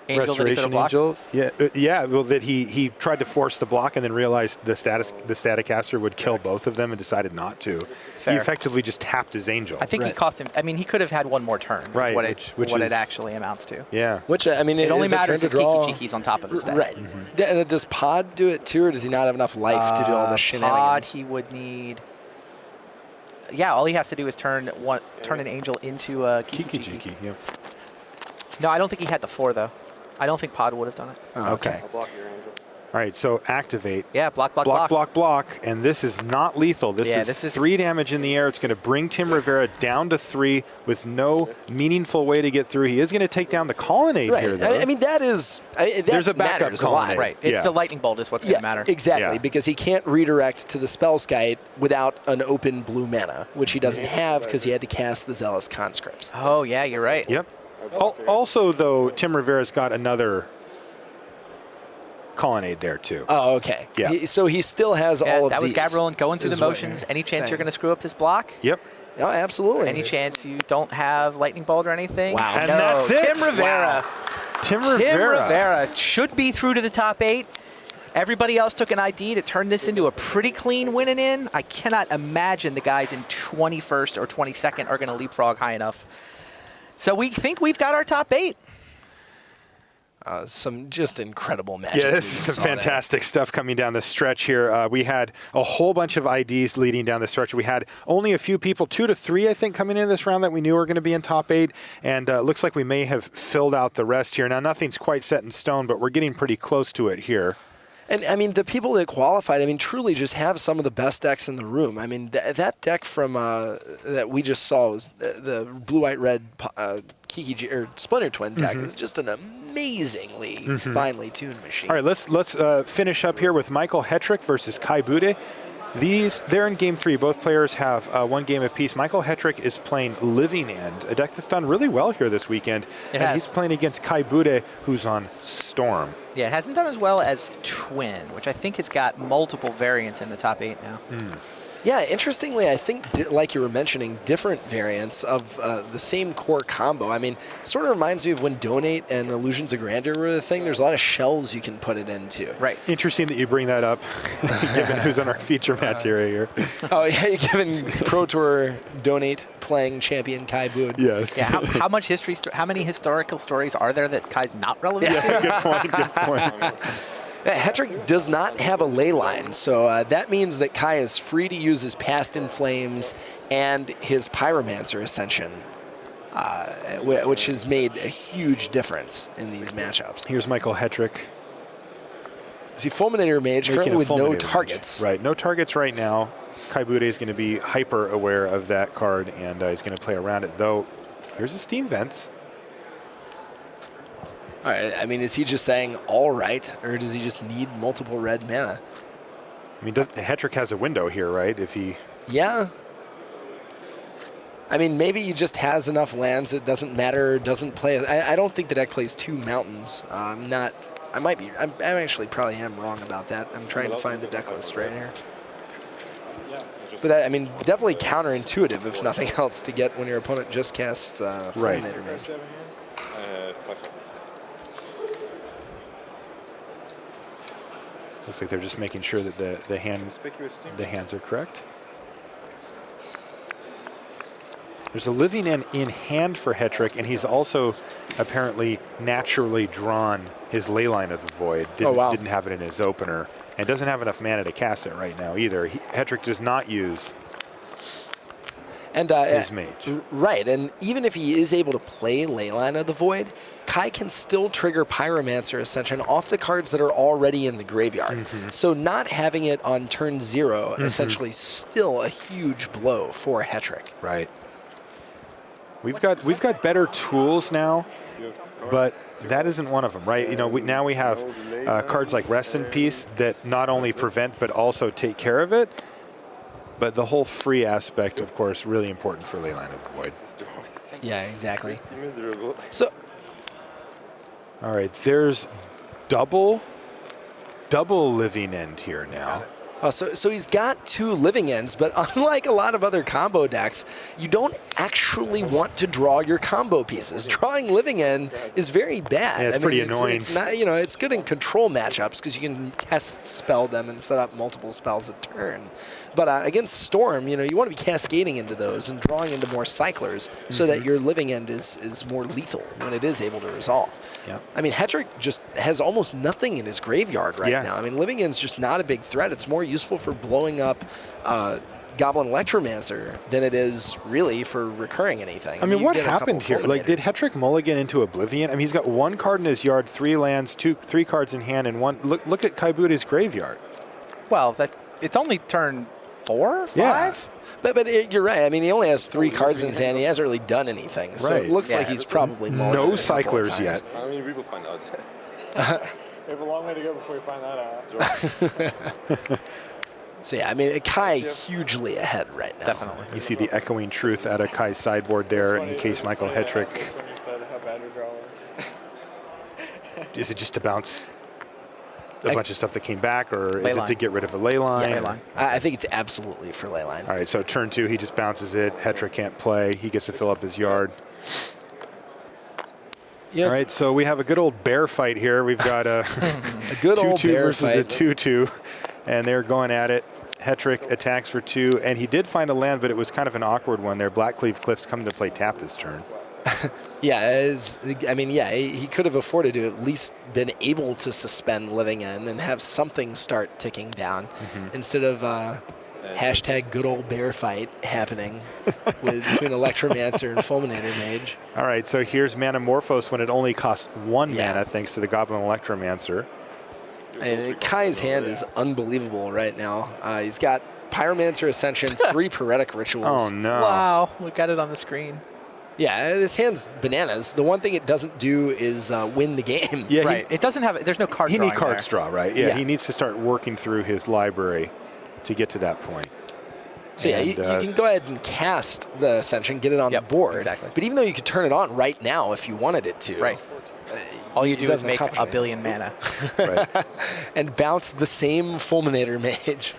Speaker 1: Restoration Angel? Yeah. Well, that he tried to force the block and then realized the Static Caster would kill both of them and decided not to.
Speaker 2: Fair.
Speaker 1: He effectively just tapped his Angel.
Speaker 2: I think he cost him. I mean, he could have had 1 more turn.
Speaker 1: Right.
Speaker 2: Which it actually amounts to.
Speaker 1: Yeah.
Speaker 3: Which, I mean,
Speaker 2: it only
Speaker 3: is a
Speaker 2: matters
Speaker 3: turn
Speaker 2: if
Speaker 3: to draw.
Speaker 2: Kiki-Jiki's on top of his deck.
Speaker 3: Right. Does Pod do it too, or does he not have enough life to do all the shenanigans?
Speaker 2: Pod, he would need. Yeah, all he has to do is turn an Angel into Kiki-Jiki.
Speaker 1: Yeah.
Speaker 2: No, I don't think he had the 4 though. I don't think Pod would have done it.
Speaker 3: Oh, okay.
Speaker 4: I'll block your Angel.
Speaker 1: All right, so activate.
Speaker 2: Yeah, block.
Speaker 1: And this is not lethal. This is 3 damage in the air. It's going to bring Tim Rivera down to 3 with no meaningful way to get through. He is going to take down the Colonnade here, though.
Speaker 3: I mean,
Speaker 1: there's a backup
Speaker 3: matters a
Speaker 1: Colonnade.
Speaker 3: lot.
Speaker 2: Right. It's the Lightning Bolt is what's going to matter.
Speaker 3: Exactly, because he can't redirect to the Spellskite without an open blue mana, which he doesn't have because he had to cast the Zealous Conscripts.
Speaker 2: Oh, yeah, you're right.
Speaker 1: Yep. Also, though, Tim Rivera's got another Colonnade there, too.
Speaker 3: Oh, okay.
Speaker 1: Yeah.
Speaker 3: So he still has all of
Speaker 2: that was
Speaker 3: these.
Speaker 2: Gabriel going through the motions. Any chance you're going to screw up this block?
Speaker 1: Yep.
Speaker 3: Oh, absolutely.
Speaker 2: Any chance you don't have Lightning Bolt or anything?
Speaker 3: Wow.
Speaker 1: And that's it.
Speaker 2: Tim Rivera.
Speaker 1: Wow.
Speaker 2: Tim Rivera should be through to the top 8. Everybody else took an ID to turn this into a pretty clean winning in. I cannot imagine the guys in 21st or 22nd are going to leapfrog high enough. So we think we've got our top 8.
Speaker 3: Some just incredible matches.
Speaker 1: Yeah, this is some fantastic stuff coming down the stretch here. We had a whole bunch of IDs leading down the stretch. We had only a few people, 2 to 3, I think, coming into this round that we knew were going to be in top 8. And looks like we may have filled out the rest here. Now, nothing's quite set in stone, but we're getting pretty close to it here.
Speaker 3: And, I mean, the people that qualified, I mean, truly just have some of the best decks in the room. I mean, that deck from that we just saw was the blue-white-red Kiki or Splinter Twin deck. It's just an amazingly finely tuned machine.
Speaker 1: All right, let's finish up here with Michael Hetrick versus Kai Bude. They're in game 3. Both players have 1 game apiece. Michael Hetrick is playing Living End, a deck that's done really well here this weekend. He's playing against Kai Bude, who's on Storm.
Speaker 2: Yeah, it hasn't done as well as Twin, which I think has got multiple variants in the top 8 now.
Speaker 3: Yeah, interestingly, I think, like you were mentioning, different variants of the same core combo. I mean, sort of reminds me of when Donate and Illusions of Grandeur were the thing. There's a lot of shells you can put it into.
Speaker 2: Right.
Speaker 1: Interesting that you bring that up, given who's on our feature match area here.
Speaker 3: Oh, yeah, given Pro Tour Donate playing champion Kai Bud.
Speaker 1: Yes.
Speaker 2: Yeah, how much history, how many historical stories are there that Kai's not relevant to?
Speaker 1: Good point.
Speaker 3: Hetrick does not have a ley line, so that means that Kai is free to use his Past in Flames and his Pyromancer Ascension, which has made a huge difference in these matchups.
Speaker 1: Here's Michael Hetrick.
Speaker 3: See, Fulminator Mage currently with no targets.
Speaker 1: Right, no targets right now. Kai Bude is going to be hyper aware of that card, and he's going to play around it, though. Here's a Steam Vents.
Speaker 3: All right, I mean, is he just saying all right, or does he just need multiple red mana?
Speaker 1: I mean, Hetrick has a window here, right? If he...
Speaker 3: Yeah. I mean, maybe he just has enough lands that doesn't matter, doesn't play. I don't think the deck plays 2 mountains. I'm actually probably am wrong about that. I'm trying to find the deck list right here. But that, I mean, definitely counterintuitive, if nothing else, to get when your opponent just casts Fulminator Mage.
Speaker 1: Looks like they're just making sure that the hands are correct. There's a Living End in hand for Hetrick, and he's also apparently naturally drawn his Leyline of the Void. Didn't have it in his opener, and doesn't have enough mana to cast it right now either. Hetrick does not use his mage.
Speaker 3: Right, and even if he is able to play Leyline of the Void, Kai can still trigger Pyromancer Ascension off the cards that are already in the graveyard. So not having it on turn 0 essentially still a huge blow for Hetrick.
Speaker 1: Right. We've got better tools now, but that isn't one of them, right? You know, now we have cards like Rest in Peace that not only prevent but also take care of it. But the whole free aspect, of course, really important for Leyline of the Void.
Speaker 3: Yeah, exactly. So,
Speaker 1: all right, there's double Living End here now.
Speaker 3: Oh, so he's got 2 Living Ends, but unlike a lot of other combo decks, you don't actually want to draw your combo pieces. Drawing Living End is very bad.
Speaker 1: Yeah, it's pretty annoying.
Speaker 3: It's not, you know, it's good in control matchups because you can test spell them and set up multiple spells a turn. But against Storm, you know, you want to be cascading into those and drawing into more cyclers so that your Living End is more lethal when it is able to resolve.
Speaker 1: Yeah.
Speaker 3: I mean, Hetrick just has almost nothing in his graveyard right now. I mean, Living End's just not a big threat. It's more useful for blowing up Goblin Electromancer than it is really for recurring anything.
Speaker 1: I mean, what happened here? Like, did Hetrick mulligan into Oblivion? I mean, he's got 1 card in his yard, 3 lands, 3 cards in hand, and 1. Look at Kai Bude's graveyard.
Speaker 2: Well, it's only turn 4, 5?
Speaker 1: Yeah.
Speaker 3: But you're right. I mean, he only has 3 cards in his hand. He hasn't really done anything. So it looks like he's probably mulliganed
Speaker 1: no cyclers yet.
Speaker 4: I mean, we will find out.
Speaker 5: We have a long way to go before we find that out.
Speaker 3: So yeah, I mean, Kai hugely ahead right now.
Speaker 2: Definitely.
Speaker 1: You see the echoing truth out of Kai's sideboard there in case Michael Hetrick.
Speaker 5: When you said how bad your draw was.
Speaker 1: Is it just to bounce a bunch of stuff that came back, or is it to get rid of a Leyline?
Speaker 2: Yeah, Leyline.
Speaker 3: I think it's absolutely for Leyline.
Speaker 1: All right, so turn 2, he just bounces it. Hetrick can't play. He gets to fill up his yard.
Speaker 3: Yeah,
Speaker 1: all right, so we have a good old bear fight here. We've got a
Speaker 3: good
Speaker 1: 2-2
Speaker 3: old bear
Speaker 1: versus
Speaker 3: fight.
Speaker 1: a 2-2, and they're going at it. Hetrick attacks for 2, and he did find a land, but it was kind of an awkward one there. Blackcleave Cliffs come to play tap this turn.
Speaker 3: Yeah, I mean, yeah, he could have afforded to at least been able to suspend Living End and have something start ticking down instead of hashtag good old bear fight happening between Electromancer and Fulminator Mage.
Speaker 1: All right, so here's Manamorphose when it only costs 1 mana thanks to the Goblin Electromancer.
Speaker 3: And Kai's hand is unbelievable right now. He's got Pyromancer Ascension, 3 Paretic Rituals.
Speaker 1: Oh, no.
Speaker 2: Wow, we got it on the screen.
Speaker 3: Yeah, his hand's bananas. The one thing it doesn't do is win the game.
Speaker 1: Yeah,
Speaker 2: right. It doesn't have. There's no card.
Speaker 1: He
Speaker 2: drawing
Speaker 1: needs cards
Speaker 2: there.
Speaker 1: draw, right? Yeah, he needs to start working through his library. to get to that point.
Speaker 3: So yeah, you can go ahead and cast the Ascension, get it on the board.
Speaker 2: Exactly.
Speaker 3: But even though you could turn it on right now if you wanted it to.
Speaker 2: Right. All you do is make a billion mana.
Speaker 1: Right.
Speaker 3: And bounce the same Fulminator Mage.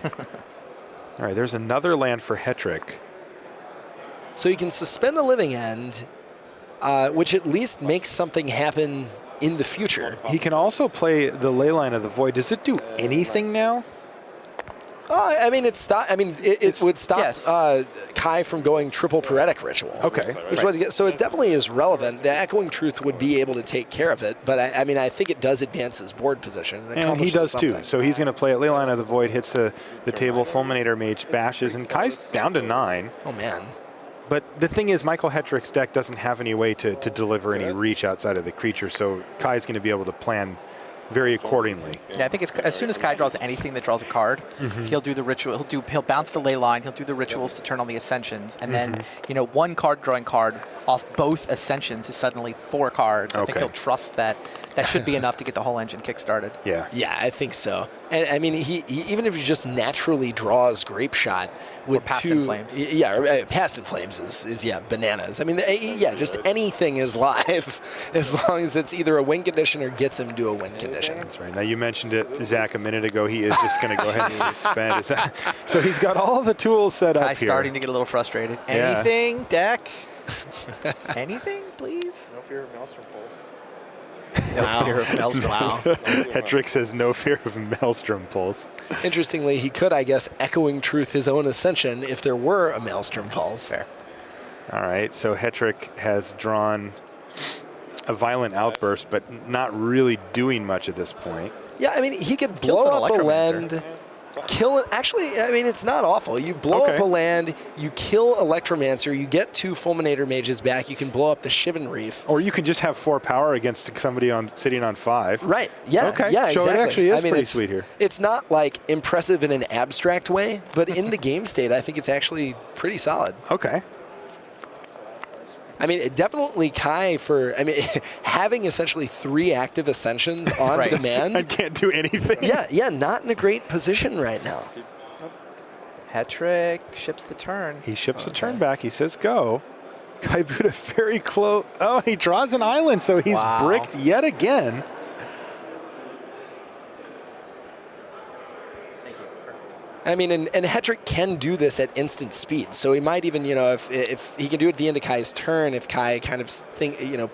Speaker 1: All right, there's another land for Hetrick.
Speaker 3: So you can suspend the Living End, which at least makes something happen in the future.
Speaker 1: He can also play the Leyline of the Void. Does it do anything now?
Speaker 3: I mean, it would stop Kai from going triple Paretic Ritual.
Speaker 1: Okay.
Speaker 3: So it definitely is relevant. The Echoing Truth would be able to take care of it, but I mean, I think it does advance his board position.
Speaker 1: And he does too. So he's going to play at Leyline of the Void, hits the table, Fulminator Mage bashes, and Kai's down to 9.
Speaker 3: Oh, man.
Speaker 1: But the thing is, Michael Hetrick's deck doesn't have any way to deliver any reach outside of the creature, so Kai's going to be able to plan very accordingly.
Speaker 2: Yeah, I think it's as soon as Kai draws anything that draws a card, he'll do the ritual. He'll bounce the ley line. He'll do the rituals to turn on the Ascensions, and then one card drawing card off both Ascensions is suddenly 4 cards. I think he'll trust that. That should be enough to get the whole engine kick-started.
Speaker 1: Yeah.
Speaker 3: Yeah, I think so. And I mean, he even if he just naturally draws Grape Shot with
Speaker 2: Past in Flames.
Speaker 3: Yeah, Past in Flames is bananas. I mean, just anything is live as long as it's either a win condition or gets him to a win condition.
Speaker 1: That's right. Now, you mentioned it, Zach, a minute ago. He is just going to go ahead and suspend. So he's got all the tools set up here.
Speaker 2: Starting to get a little frustrated.
Speaker 1: Yeah.
Speaker 2: Anything, deck? Anything, please?
Speaker 5: No fear of Maelstrom Pulse.
Speaker 2: No fear of Maelstrom.
Speaker 3: Wow.
Speaker 1: Hetrick says no fear of Maelstrom Pulse.
Speaker 3: Interestingly, he could, I guess, Echoing Truth his own Ascension if there were a Maelstrom Pulse.
Speaker 2: Fair.
Speaker 1: All right, so Hetrick has drawn a Violent Outburst, but not really doing much at this point.
Speaker 3: Yeah, I mean, he could
Speaker 2: Kills
Speaker 3: blow
Speaker 2: an
Speaker 3: up a
Speaker 2: Electromancer.
Speaker 3: land, kill it. Actually, I mean, it's not awful. You blow up a land, you kill Electromancer, you get 2 Fulminator Mages back, you can blow up the Shivan Reef.
Speaker 1: Or you can just have 4 power against somebody sitting on 5.
Speaker 3: Right, yeah,
Speaker 1: Okay,
Speaker 3: yeah,
Speaker 1: so
Speaker 3: exactly.
Speaker 1: it actually is
Speaker 3: I mean,
Speaker 1: pretty sweet here.
Speaker 3: It's not, like, impressive in an abstract way, but in the game state, I think it's actually pretty solid.
Speaker 1: Okay.
Speaker 3: I mean, it definitely Kai having essentially 3 active Ascensions on demand.
Speaker 1: I can't do anything.
Speaker 3: Yeah, not in a great position right now.
Speaker 2: Hetrick ships the turn.
Speaker 1: He ships the turn back. He says go. Kai Buddha very close. Oh, he draws an island, so he's bricked yet again.
Speaker 3: I mean, and Hetrick can do this at instant speed, so he might even, if he can do it at the end of Kai's turn, if Kai kind of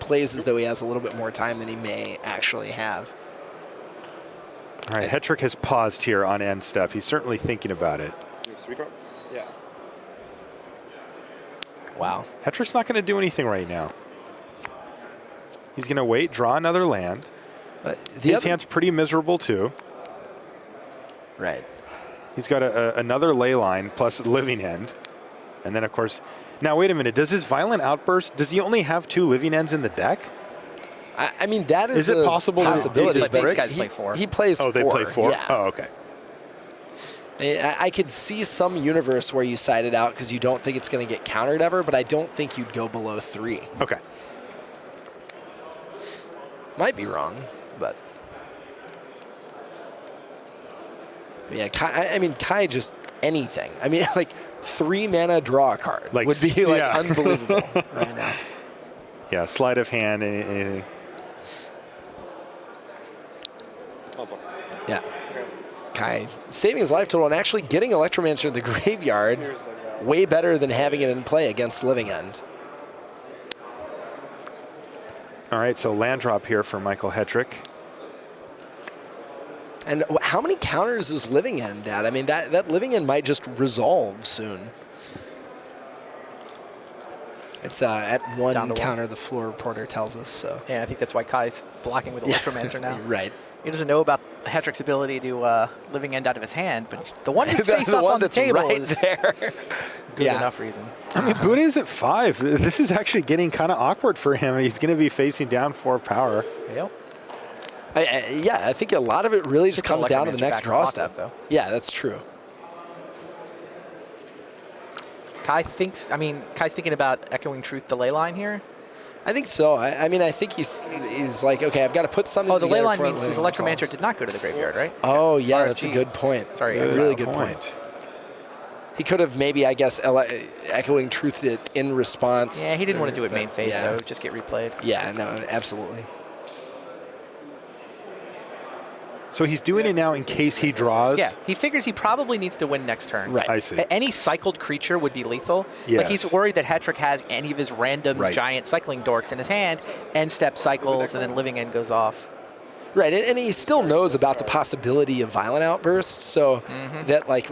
Speaker 3: plays as though he has a little bit more time than he may actually have.
Speaker 1: All right, Hetrick has paused here on end step. He's certainly thinking about it.
Speaker 4: 3 cards?
Speaker 5: Yeah.
Speaker 3: Wow.
Speaker 1: Hetrick's not going to do anything right now. He's going to wait, draw another land. His hand's pretty miserable, too.
Speaker 3: Right.
Speaker 1: He's got another ley line plus living end. And then, of course, now wait a minute. Does his Violent Outburst, does he only have 2 living ends in the deck?
Speaker 3: I mean, that is
Speaker 1: it possible
Speaker 3: possibility.
Speaker 1: that
Speaker 2: these guys play 4?
Speaker 3: He plays 4.
Speaker 1: Oh, they play 4?
Speaker 3: Yeah.
Speaker 1: Oh, okay.
Speaker 3: I could see some universe where you side it out because you don't think it's going to get countered ever, but I don't think you'd go below 3.
Speaker 1: Okay.
Speaker 3: Might be wrong, but... Yeah, Kai just anything. I mean, like 3 mana draw a card would be unbelievable right now.
Speaker 1: Yeah, sleight of hand, anything.
Speaker 3: Yeah. Kai saving his life total and actually getting Electromancer in the graveyard way better than having it in play against Living End.
Speaker 1: All right, so land drop here for Michael Hetrick.
Speaker 3: And how many counters is Living End at? I mean, that Living End might just resolve soon. It's at 1 counter, the floor reporter tells us. So.
Speaker 2: Yeah, I think that's why Kai's blocking with Electromancer now.
Speaker 3: Right.
Speaker 2: He doesn't know about Hetrick's ability to Living End out of his hand, but the one that's face up on the table
Speaker 3: right
Speaker 2: is
Speaker 3: there.
Speaker 2: good enough reason.
Speaker 1: I mean, Buddha is at 5. This is actually getting kind of awkward for him. He's going to be facing down 4 power.
Speaker 2: Yep.
Speaker 3: I think a lot of it really just comes down to the next draw step.
Speaker 2: Though.
Speaker 3: Yeah, that's true.
Speaker 2: Kai's thinking about Echoing Truth, the ley line here.
Speaker 3: I think so. I mean, I think he's like, okay, I've got to put something.
Speaker 2: Oh, the ley line
Speaker 3: together
Speaker 2: means his Electromancer did not go to the graveyard, right?
Speaker 3: Oh, yeah,
Speaker 2: RFG.
Speaker 3: that's a good point.
Speaker 2: Sorry,
Speaker 3: really good point. He could have maybe, I guess, echoing truthed it in response.
Speaker 2: Yeah, he didn't want to do it main phase,
Speaker 3: Yeah.
Speaker 2: though. Just get replayed.
Speaker 3: Yeah, no, absolutely.
Speaker 1: So he's doing it now in case he draws.
Speaker 2: Yeah, he figures he probably needs to win next turn.
Speaker 3: Right.
Speaker 1: I see.
Speaker 2: Any cycled creature would be lethal.
Speaker 1: Yes.
Speaker 2: Like he's worried that Hetrick has any of his random giant cycling dorks in his hand, end step cycles, and then living end goes off.
Speaker 3: Right, and he still knows about the possibility of violent outbursts, so that, like,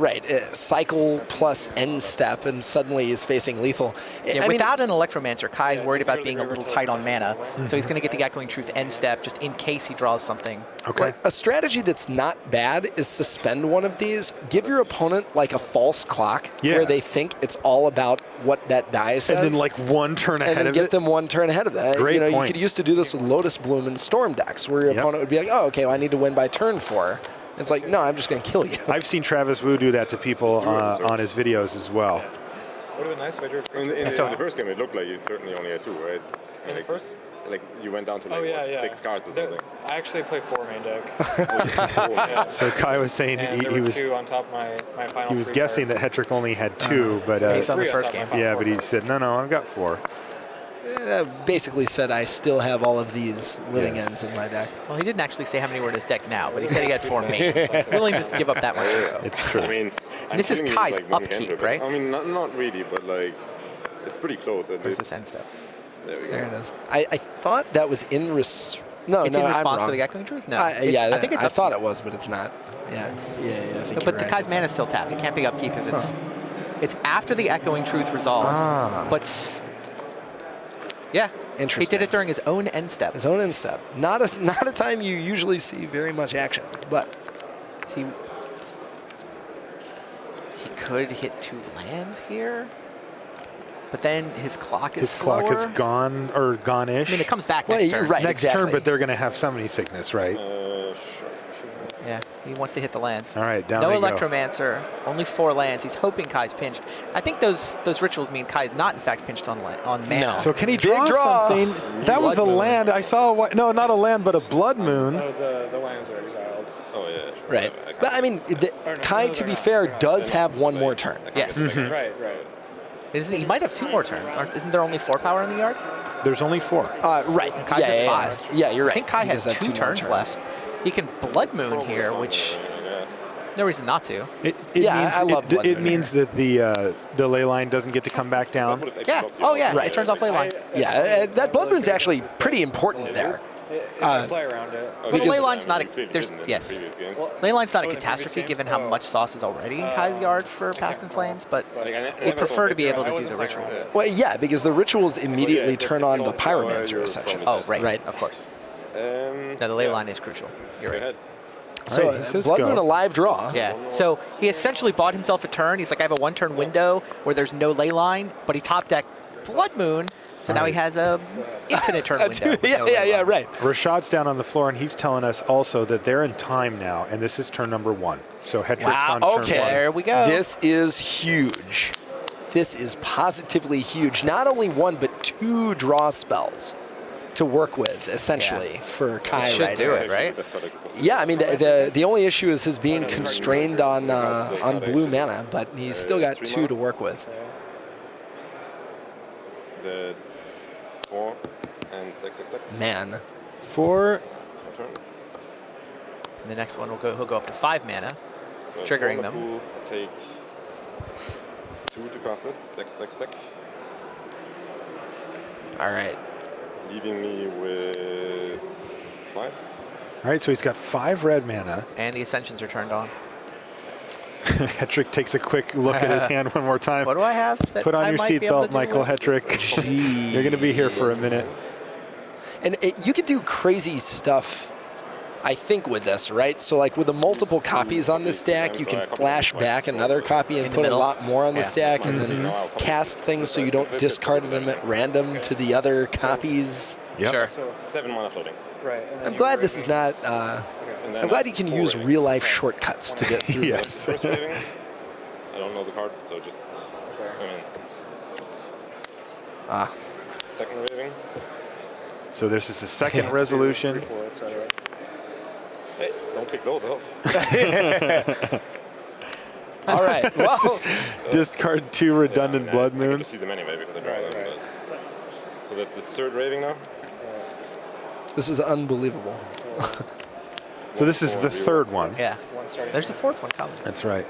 Speaker 3: cycle plus end step, and suddenly he's facing lethal.
Speaker 2: Yeah, without an Electromancer, Kai's worried about being a little tight on mana, so he's going to get the Echoing Truth end step just in case he draws something.
Speaker 1: Okay.
Speaker 3: Like, a strategy that's not bad is suspend one of these, give your opponent, like, a false clock where they think it's all about what that die says.
Speaker 1: And then, like, one turn ahead of it.
Speaker 3: And then get them one turn ahead of that.
Speaker 1: Great point.
Speaker 3: You could used to do this with Lotus Bloom and Storm decks, where your opponent would be like, oh, okay, well, I need to win by turn 4. And it's like, no, I'm just going to kill you.
Speaker 1: I've seen Travis Wu do that to people on his videos as well.
Speaker 5: Would have been nice if I drew.
Speaker 4: In the first game, it looked like you certainly only had 2, right?
Speaker 5: In the first?
Speaker 4: Like you went down to like 6 cards or something.
Speaker 5: I actually play 4 main deck.
Speaker 1: So Kai was saying
Speaker 5: There were 2 on top of my final.
Speaker 1: he was
Speaker 5: 3
Speaker 1: guessing
Speaker 5: cards.
Speaker 1: that Hetrick only had 2, but
Speaker 2: Based on the
Speaker 5: 3
Speaker 2: first
Speaker 5: top
Speaker 2: game.
Speaker 5: of my
Speaker 1: yeah,
Speaker 5: final
Speaker 1: but he
Speaker 5: 4.
Speaker 1: said no, I've got 4.
Speaker 3: Basically said, I still have all of these living
Speaker 1: Yes.
Speaker 3: ends in my deck.
Speaker 2: Well, he didn't actually say how many were in his deck now, but he said he had 4 mains. He's willing to give up that much info.
Speaker 1: It's true.
Speaker 4: I mean,
Speaker 2: And this is
Speaker 4: I'm
Speaker 2: Kai's
Speaker 4: feeling it's like
Speaker 2: upkeep,
Speaker 4: one-hander,
Speaker 2: right?
Speaker 4: but- I mean, not really, but like it's pretty close. At
Speaker 2: Where's
Speaker 4: least.
Speaker 2: this end step?
Speaker 4: There we go.
Speaker 3: There it is. I thought that was in No,
Speaker 2: It's
Speaker 3: no,
Speaker 2: in
Speaker 3: I'm
Speaker 2: response
Speaker 3: wrong.
Speaker 2: to the Echoing Truth? No.
Speaker 3: I think
Speaker 2: it's
Speaker 3: I
Speaker 2: upkeep.
Speaker 3: thought it was, but it's not. Yeah, I think
Speaker 2: But
Speaker 3: you're
Speaker 2: the
Speaker 3: right.
Speaker 2: Kai's mana is still tapped. It can't be upkeep if it's after the Echoing Truth resolved. But yeah, he
Speaker 3: Interesting.
Speaker 2: did it during his own end step.
Speaker 3: His own end step. Not a time you usually see very much action, but
Speaker 2: He could hit 2 lands here, but then his clock is
Speaker 1: His
Speaker 2: slower.
Speaker 1: clock is gone or gone-ish.
Speaker 2: I mean, it comes back
Speaker 3: Well,
Speaker 2: next
Speaker 3: you're
Speaker 2: turn.
Speaker 3: right.
Speaker 1: Next
Speaker 3: exactly.
Speaker 1: turn, but they're going to have summoning sickness, right?
Speaker 4: Sure.
Speaker 2: Yeah, he wants to hit the lands.
Speaker 1: All right, down
Speaker 2: No
Speaker 1: they go.
Speaker 2: Electromancer, only 4 lands. He's hoping Kai's pinched. I think those rituals mean Kai's not, in fact, pinched on mana.
Speaker 3: No.
Speaker 1: So can he
Speaker 3: Big
Speaker 1: draw,
Speaker 3: draw.
Speaker 1: something? That was a
Speaker 2: Blood moon.
Speaker 1: land. I saw no, not a land, but a blood moon.
Speaker 5: No, the lands are exiled.
Speaker 4: Oh yeah. Sure.
Speaker 3: right.
Speaker 4: I can't-
Speaker 3: But I mean, Kai, to be fair, does have one more turn.
Speaker 2: Yes.
Speaker 5: Right.
Speaker 2: He might have 2 more turns. Isn't there only 4 power in the yard?
Speaker 1: There's only 4.
Speaker 3: Right.
Speaker 2: Kai's
Speaker 3: yeah,
Speaker 2: at
Speaker 3: yeah,
Speaker 2: 5.
Speaker 3: Yeah, you're right.
Speaker 2: I think Kai
Speaker 3: He
Speaker 2: has
Speaker 3: does have
Speaker 2: 2
Speaker 3: more
Speaker 2: turns left. He can Blood Moon here, which
Speaker 4: I guess.
Speaker 2: no reason not to.
Speaker 1: It
Speaker 3: Yeah,
Speaker 1: means,
Speaker 3: I love blood
Speaker 1: it
Speaker 3: moon
Speaker 1: means that the ley line doesn't get to come back down.
Speaker 4: That would've actually
Speaker 2: Yeah.
Speaker 4: blocked you
Speaker 2: Oh
Speaker 4: out.
Speaker 2: yeah.
Speaker 3: Right.
Speaker 2: It turns off ley line.
Speaker 3: Yeah, that Blood Moon's actually pretty important there.
Speaker 5: I play around it.
Speaker 2: But the
Speaker 3: Because-
Speaker 2: ley line's not a.
Speaker 4: Completely
Speaker 2: There's
Speaker 4: didn't in
Speaker 2: yes.
Speaker 4: previous games.
Speaker 2: Ley line's not a
Speaker 5: Oh, in the previous
Speaker 2: catastrophe
Speaker 5: games?
Speaker 2: given how
Speaker 5: Oh.
Speaker 2: much sauce is already in Kai's yard for Past in Flames, but
Speaker 4: Like, I
Speaker 2: we
Speaker 4: never
Speaker 2: prefer
Speaker 4: saw
Speaker 2: to be able to
Speaker 5: I
Speaker 2: do
Speaker 5: wasn't
Speaker 2: the
Speaker 5: playing around
Speaker 2: rituals.
Speaker 5: it.
Speaker 3: Well, yeah, because the rituals immediately
Speaker 4: it's
Speaker 3: turn on the
Speaker 4: also,
Speaker 3: Pyromancer,
Speaker 4: your
Speaker 3: essentially.
Speaker 2: Oh right,
Speaker 3: Right.
Speaker 2: of course.
Speaker 4: Um,
Speaker 2: No, the ley
Speaker 4: yeah.
Speaker 2: line is crucial. You're
Speaker 4: Go
Speaker 2: right.
Speaker 4: ahead.
Speaker 3: So
Speaker 1: All right, he says
Speaker 3: Blood
Speaker 1: go.
Speaker 3: Moon a live draw.
Speaker 2: Yeah. So he essentially bought himself a turn. He's like, I have a 1-turn window where there's no ley line, but he top decked Blood Moon, so now he has a infinite turn window. with no ley line.
Speaker 3: right.
Speaker 1: Rashad's down on the floor, and he's telling us also that they're in time now, and this is turn number 1. So Hetrick's
Speaker 3: Wow,
Speaker 1: on turn 1.
Speaker 3: okay.
Speaker 2: There we go.
Speaker 3: This is huge. This is positively huge. Not only 1, but 2 draw spells to work with, essentially,
Speaker 2: Yeah.
Speaker 3: for Kai
Speaker 2: Should
Speaker 3: right
Speaker 2: do
Speaker 3: here.
Speaker 2: it, right?
Speaker 3: Yeah, I mean, the only issue is his being constrained on blue mana, but he's still got 2 to work with.
Speaker 4: That's 4 and stack.
Speaker 3: Man.
Speaker 1: 4.
Speaker 4: Turn.
Speaker 2: And the next one he'll go up to 5 mana.
Speaker 4: So
Speaker 2: Triggering
Speaker 4: 4
Speaker 2: them.
Speaker 4: Pool, take 2 to cast this. Stack.
Speaker 3: All right.
Speaker 4: Leaving me with 5.
Speaker 1: All right, so he's got 5 red mana.
Speaker 2: And the Ascensions are turned on.
Speaker 1: Hetrick takes a quick look at his hand one more time.
Speaker 2: What do I have? That
Speaker 1: Put on
Speaker 2: I
Speaker 1: your
Speaker 2: might be able to
Speaker 1: seatbelt,
Speaker 2: do
Speaker 1: Michael
Speaker 2: with?
Speaker 1: Hetrick. You're going to be here for a minute.
Speaker 3: And you can do crazy stuff, I think, with this, right? So, like, with the multiple copies on the stack, you can flash back another copy and
Speaker 2: In the
Speaker 3: put a
Speaker 2: middle.
Speaker 3: lot more on the
Speaker 2: Yeah.
Speaker 3: stack, and then cast things so you don't discard them at random to the other copies.
Speaker 1: Yep.
Speaker 2: Sure.
Speaker 5: So
Speaker 4: 7 mana floating.
Speaker 5: right. and then
Speaker 3: I'm
Speaker 5: you
Speaker 3: glad
Speaker 5: bring
Speaker 3: this is
Speaker 5: me-
Speaker 3: not.
Speaker 4: And then
Speaker 3: I'm glad you can
Speaker 4: 4
Speaker 3: use
Speaker 4: raving.
Speaker 3: real-life shortcuts to get through
Speaker 1: Yes.
Speaker 3: this.
Speaker 4: First raving. I don't know the cards, so just. I mean, second raving.
Speaker 1: So this is the second resolution.
Speaker 5: 3-4, etc.
Speaker 4: Hey, don't kick those off.
Speaker 3: All right. Well,
Speaker 1: Discard 2 redundant Blood
Speaker 4: I get to
Speaker 1: Moons.
Speaker 4: see them anyway because I draw them. But. So that's the third raving now.
Speaker 3: this is unbelievable.
Speaker 1: So this is the third one.
Speaker 2: Yeah.
Speaker 5: One starting.
Speaker 2: There's the fourth one coming.
Speaker 1: That's right.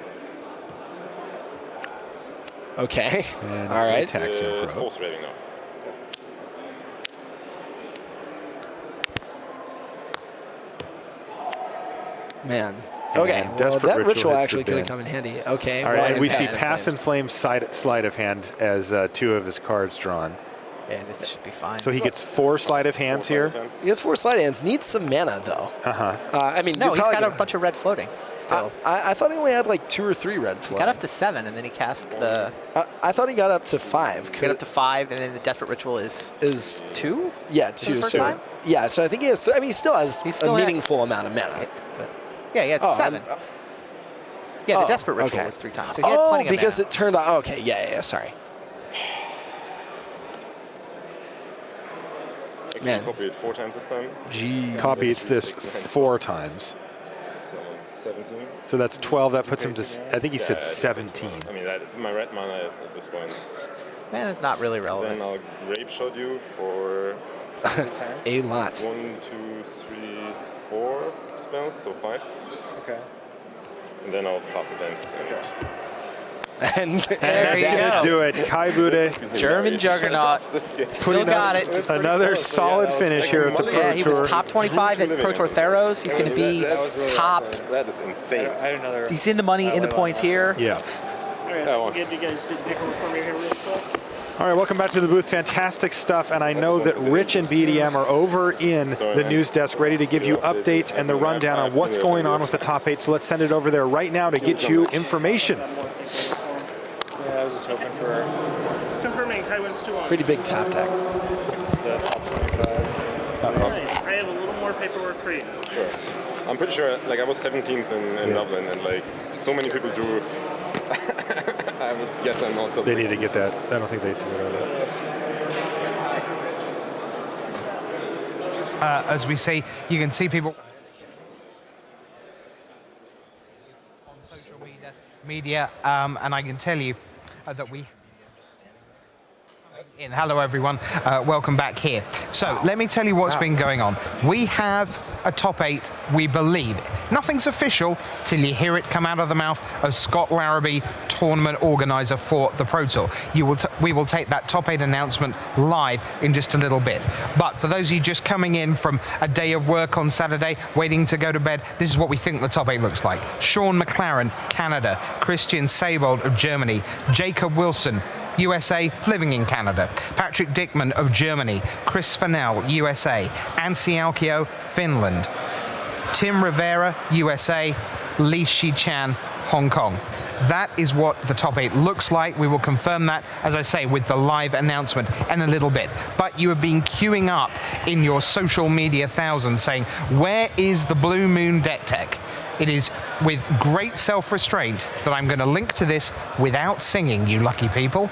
Speaker 3: Okay.
Speaker 1: And
Speaker 3: All right.
Speaker 1: Tax info.
Speaker 4: Fourth raving now.
Speaker 3: Man. Okay. Well,
Speaker 1: Desperate
Speaker 3: that
Speaker 1: Ritual
Speaker 3: ritual
Speaker 1: hits
Speaker 3: actually
Speaker 1: the
Speaker 3: could have
Speaker 1: bin.
Speaker 3: come in handy. Okay.
Speaker 1: All right, and we see
Speaker 3: Pass
Speaker 1: Pass and Flame sleight of hand as 2 of his cards drawn.
Speaker 2: Yeah, this should be fine.
Speaker 1: So he gets 4 sleight of hands here.
Speaker 3: He has 4 slide hands. Needs some mana, though. I mean,
Speaker 2: no,
Speaker 3: you're
Speaker 2: he's
Speaker 3: probably
Speaker 2: got a
Speaker 3: gonna-
Speaker 2: bunch of red floating still.
Speaker 3: I thought he only had like 2 or 3 red flow.
Speaker 2: Got up to 7, and then he cast the.
Speaker 3: I thought he got up to 5.
Speaker 2: Got up to 5, and then the Desperate Ritual is 2.
Speaker 3: Yeah, 2.
Speaker 2: first
Speaker 3: So
Speaker 2: time?
Speaker 3: yeah, so I think he has. I mean, he still has
Speaker 2: still
Speaker 3: a
Speaker 2: had-
Speaker 3: meaningful amount of mana. But-
Speaker 2: Yeah, he had
Speaker 3: Oh,
Speaker 2: 7.
Speaker 3: I'm-
Speaker 2: Yeah, the
Speaker 3: oh,
Speaker 2: Desperate Ritual
Speaker 3: okay.
Speaker 2: was 3 times. So he had plenty of
Speaker 3: because
Speaker 2: mana.
Speaker 3: it turned out. Okay, yeah. Sorry.
Speaker 4: Actually,
Speaker 3: Man.
Speaker 4: copy it 4 times this time.
Speaker 3: Gee.
Speaker 1: Copies this 4 times.
Speaker 4: So 17.
Speaker 1: So that's 12. That puts him to, I think he said 17.
Speaker 4: I mean, my red mana is at this point.
Speaker 2: Man, it's not really
Speaker 4: Then
Speaker 2: relevant.
Speaker 4: I'll grape shot you for
Speaker 3: A lot.
Speaker 4: 1, 2, 3, 4 spells, so 5.
Speaker 5: Okay.
Speaker 4: And then I'll pass the times.
Speaker 3: And
Speaker 2: There you
Speaker 1: That's
Speaker 2: go.
Speaker 1: going to do it. Kai Bude
Speaker 2: German Juggernaut. Still got
Speaker 1: up
Speaker 2: it.
Speaker 1: another solid finish here at the Pro
Speaker 2: Yeah, he was
Speaker 1: Tour.
Speaker 2: top 25 at Pro Tour Theros. He's going to be top.
Speaker 4: That is insane.
Speaker 5: I had another.
Speaker 2: He's in the money, in the points here.
Speaker 1: Yeah.
Speaker 5: All right, get you guys to pick one for me here real quick.
Speaker 1: All right, welcome back to the booth. Fantastic stuff, and I know that Rich and BDM are over in the news desk ready to give you updates and the rundown on what's going on with the top 8, so let's send it over there right now to get you information.
Speaker 5: Yeah, I was just hoping for confirming Kai wins 2-1.
Speaker 3: pretty big top deck.
Speaker 5: The top 25. All right, I have a little more paperwork for you.
Speaker 4: Sure. I'm pretty sure, like, I was 17th in Dublin, and, like, so many people do. I would guess I'm not top
Speaker 1: They
Speaker 4: 6.
Speaker 1: need to get that. I don't think they threw it over.
Speaker 6: As we see, you can see people on social media, and I can tell you that we. Hello, everyone. Welcome back here. So let me tell you what's been going on. We have a top 8, we believe. Nothing's official till you hear it come out of the mouth of Scott Larrabee, tournament organizer for the Pro Tour. We will take that top 8 announcement live in just a little bit. But for those of you just coming in from a day of work on Saturday, waiting to go to bed, this is what we think the top 8 looks like. Sean McLaren, Canada. Christian Seibold of Germany. Jacob Wilson, USA, living in Canada. Patrick Dickman of Germany. Chris Fennell, USA. Anssi Alkio, Finland. Tim Rivera, USA. Shi Tian, Hong Kong. That is what the top 8 looks like. We will confirm that, as I say, with the live announcement in a little bit. But you have been queuing up in your social media thousands saying, where is the Blue Moon deck tech? It is with great self-restraint that I'm going to link to this without singing, you lucky people.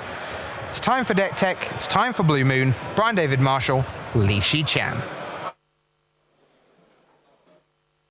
Speaker 6: It's time for deck tech. It's time for Blue Moon. Brian David Marshall, Shi Tian.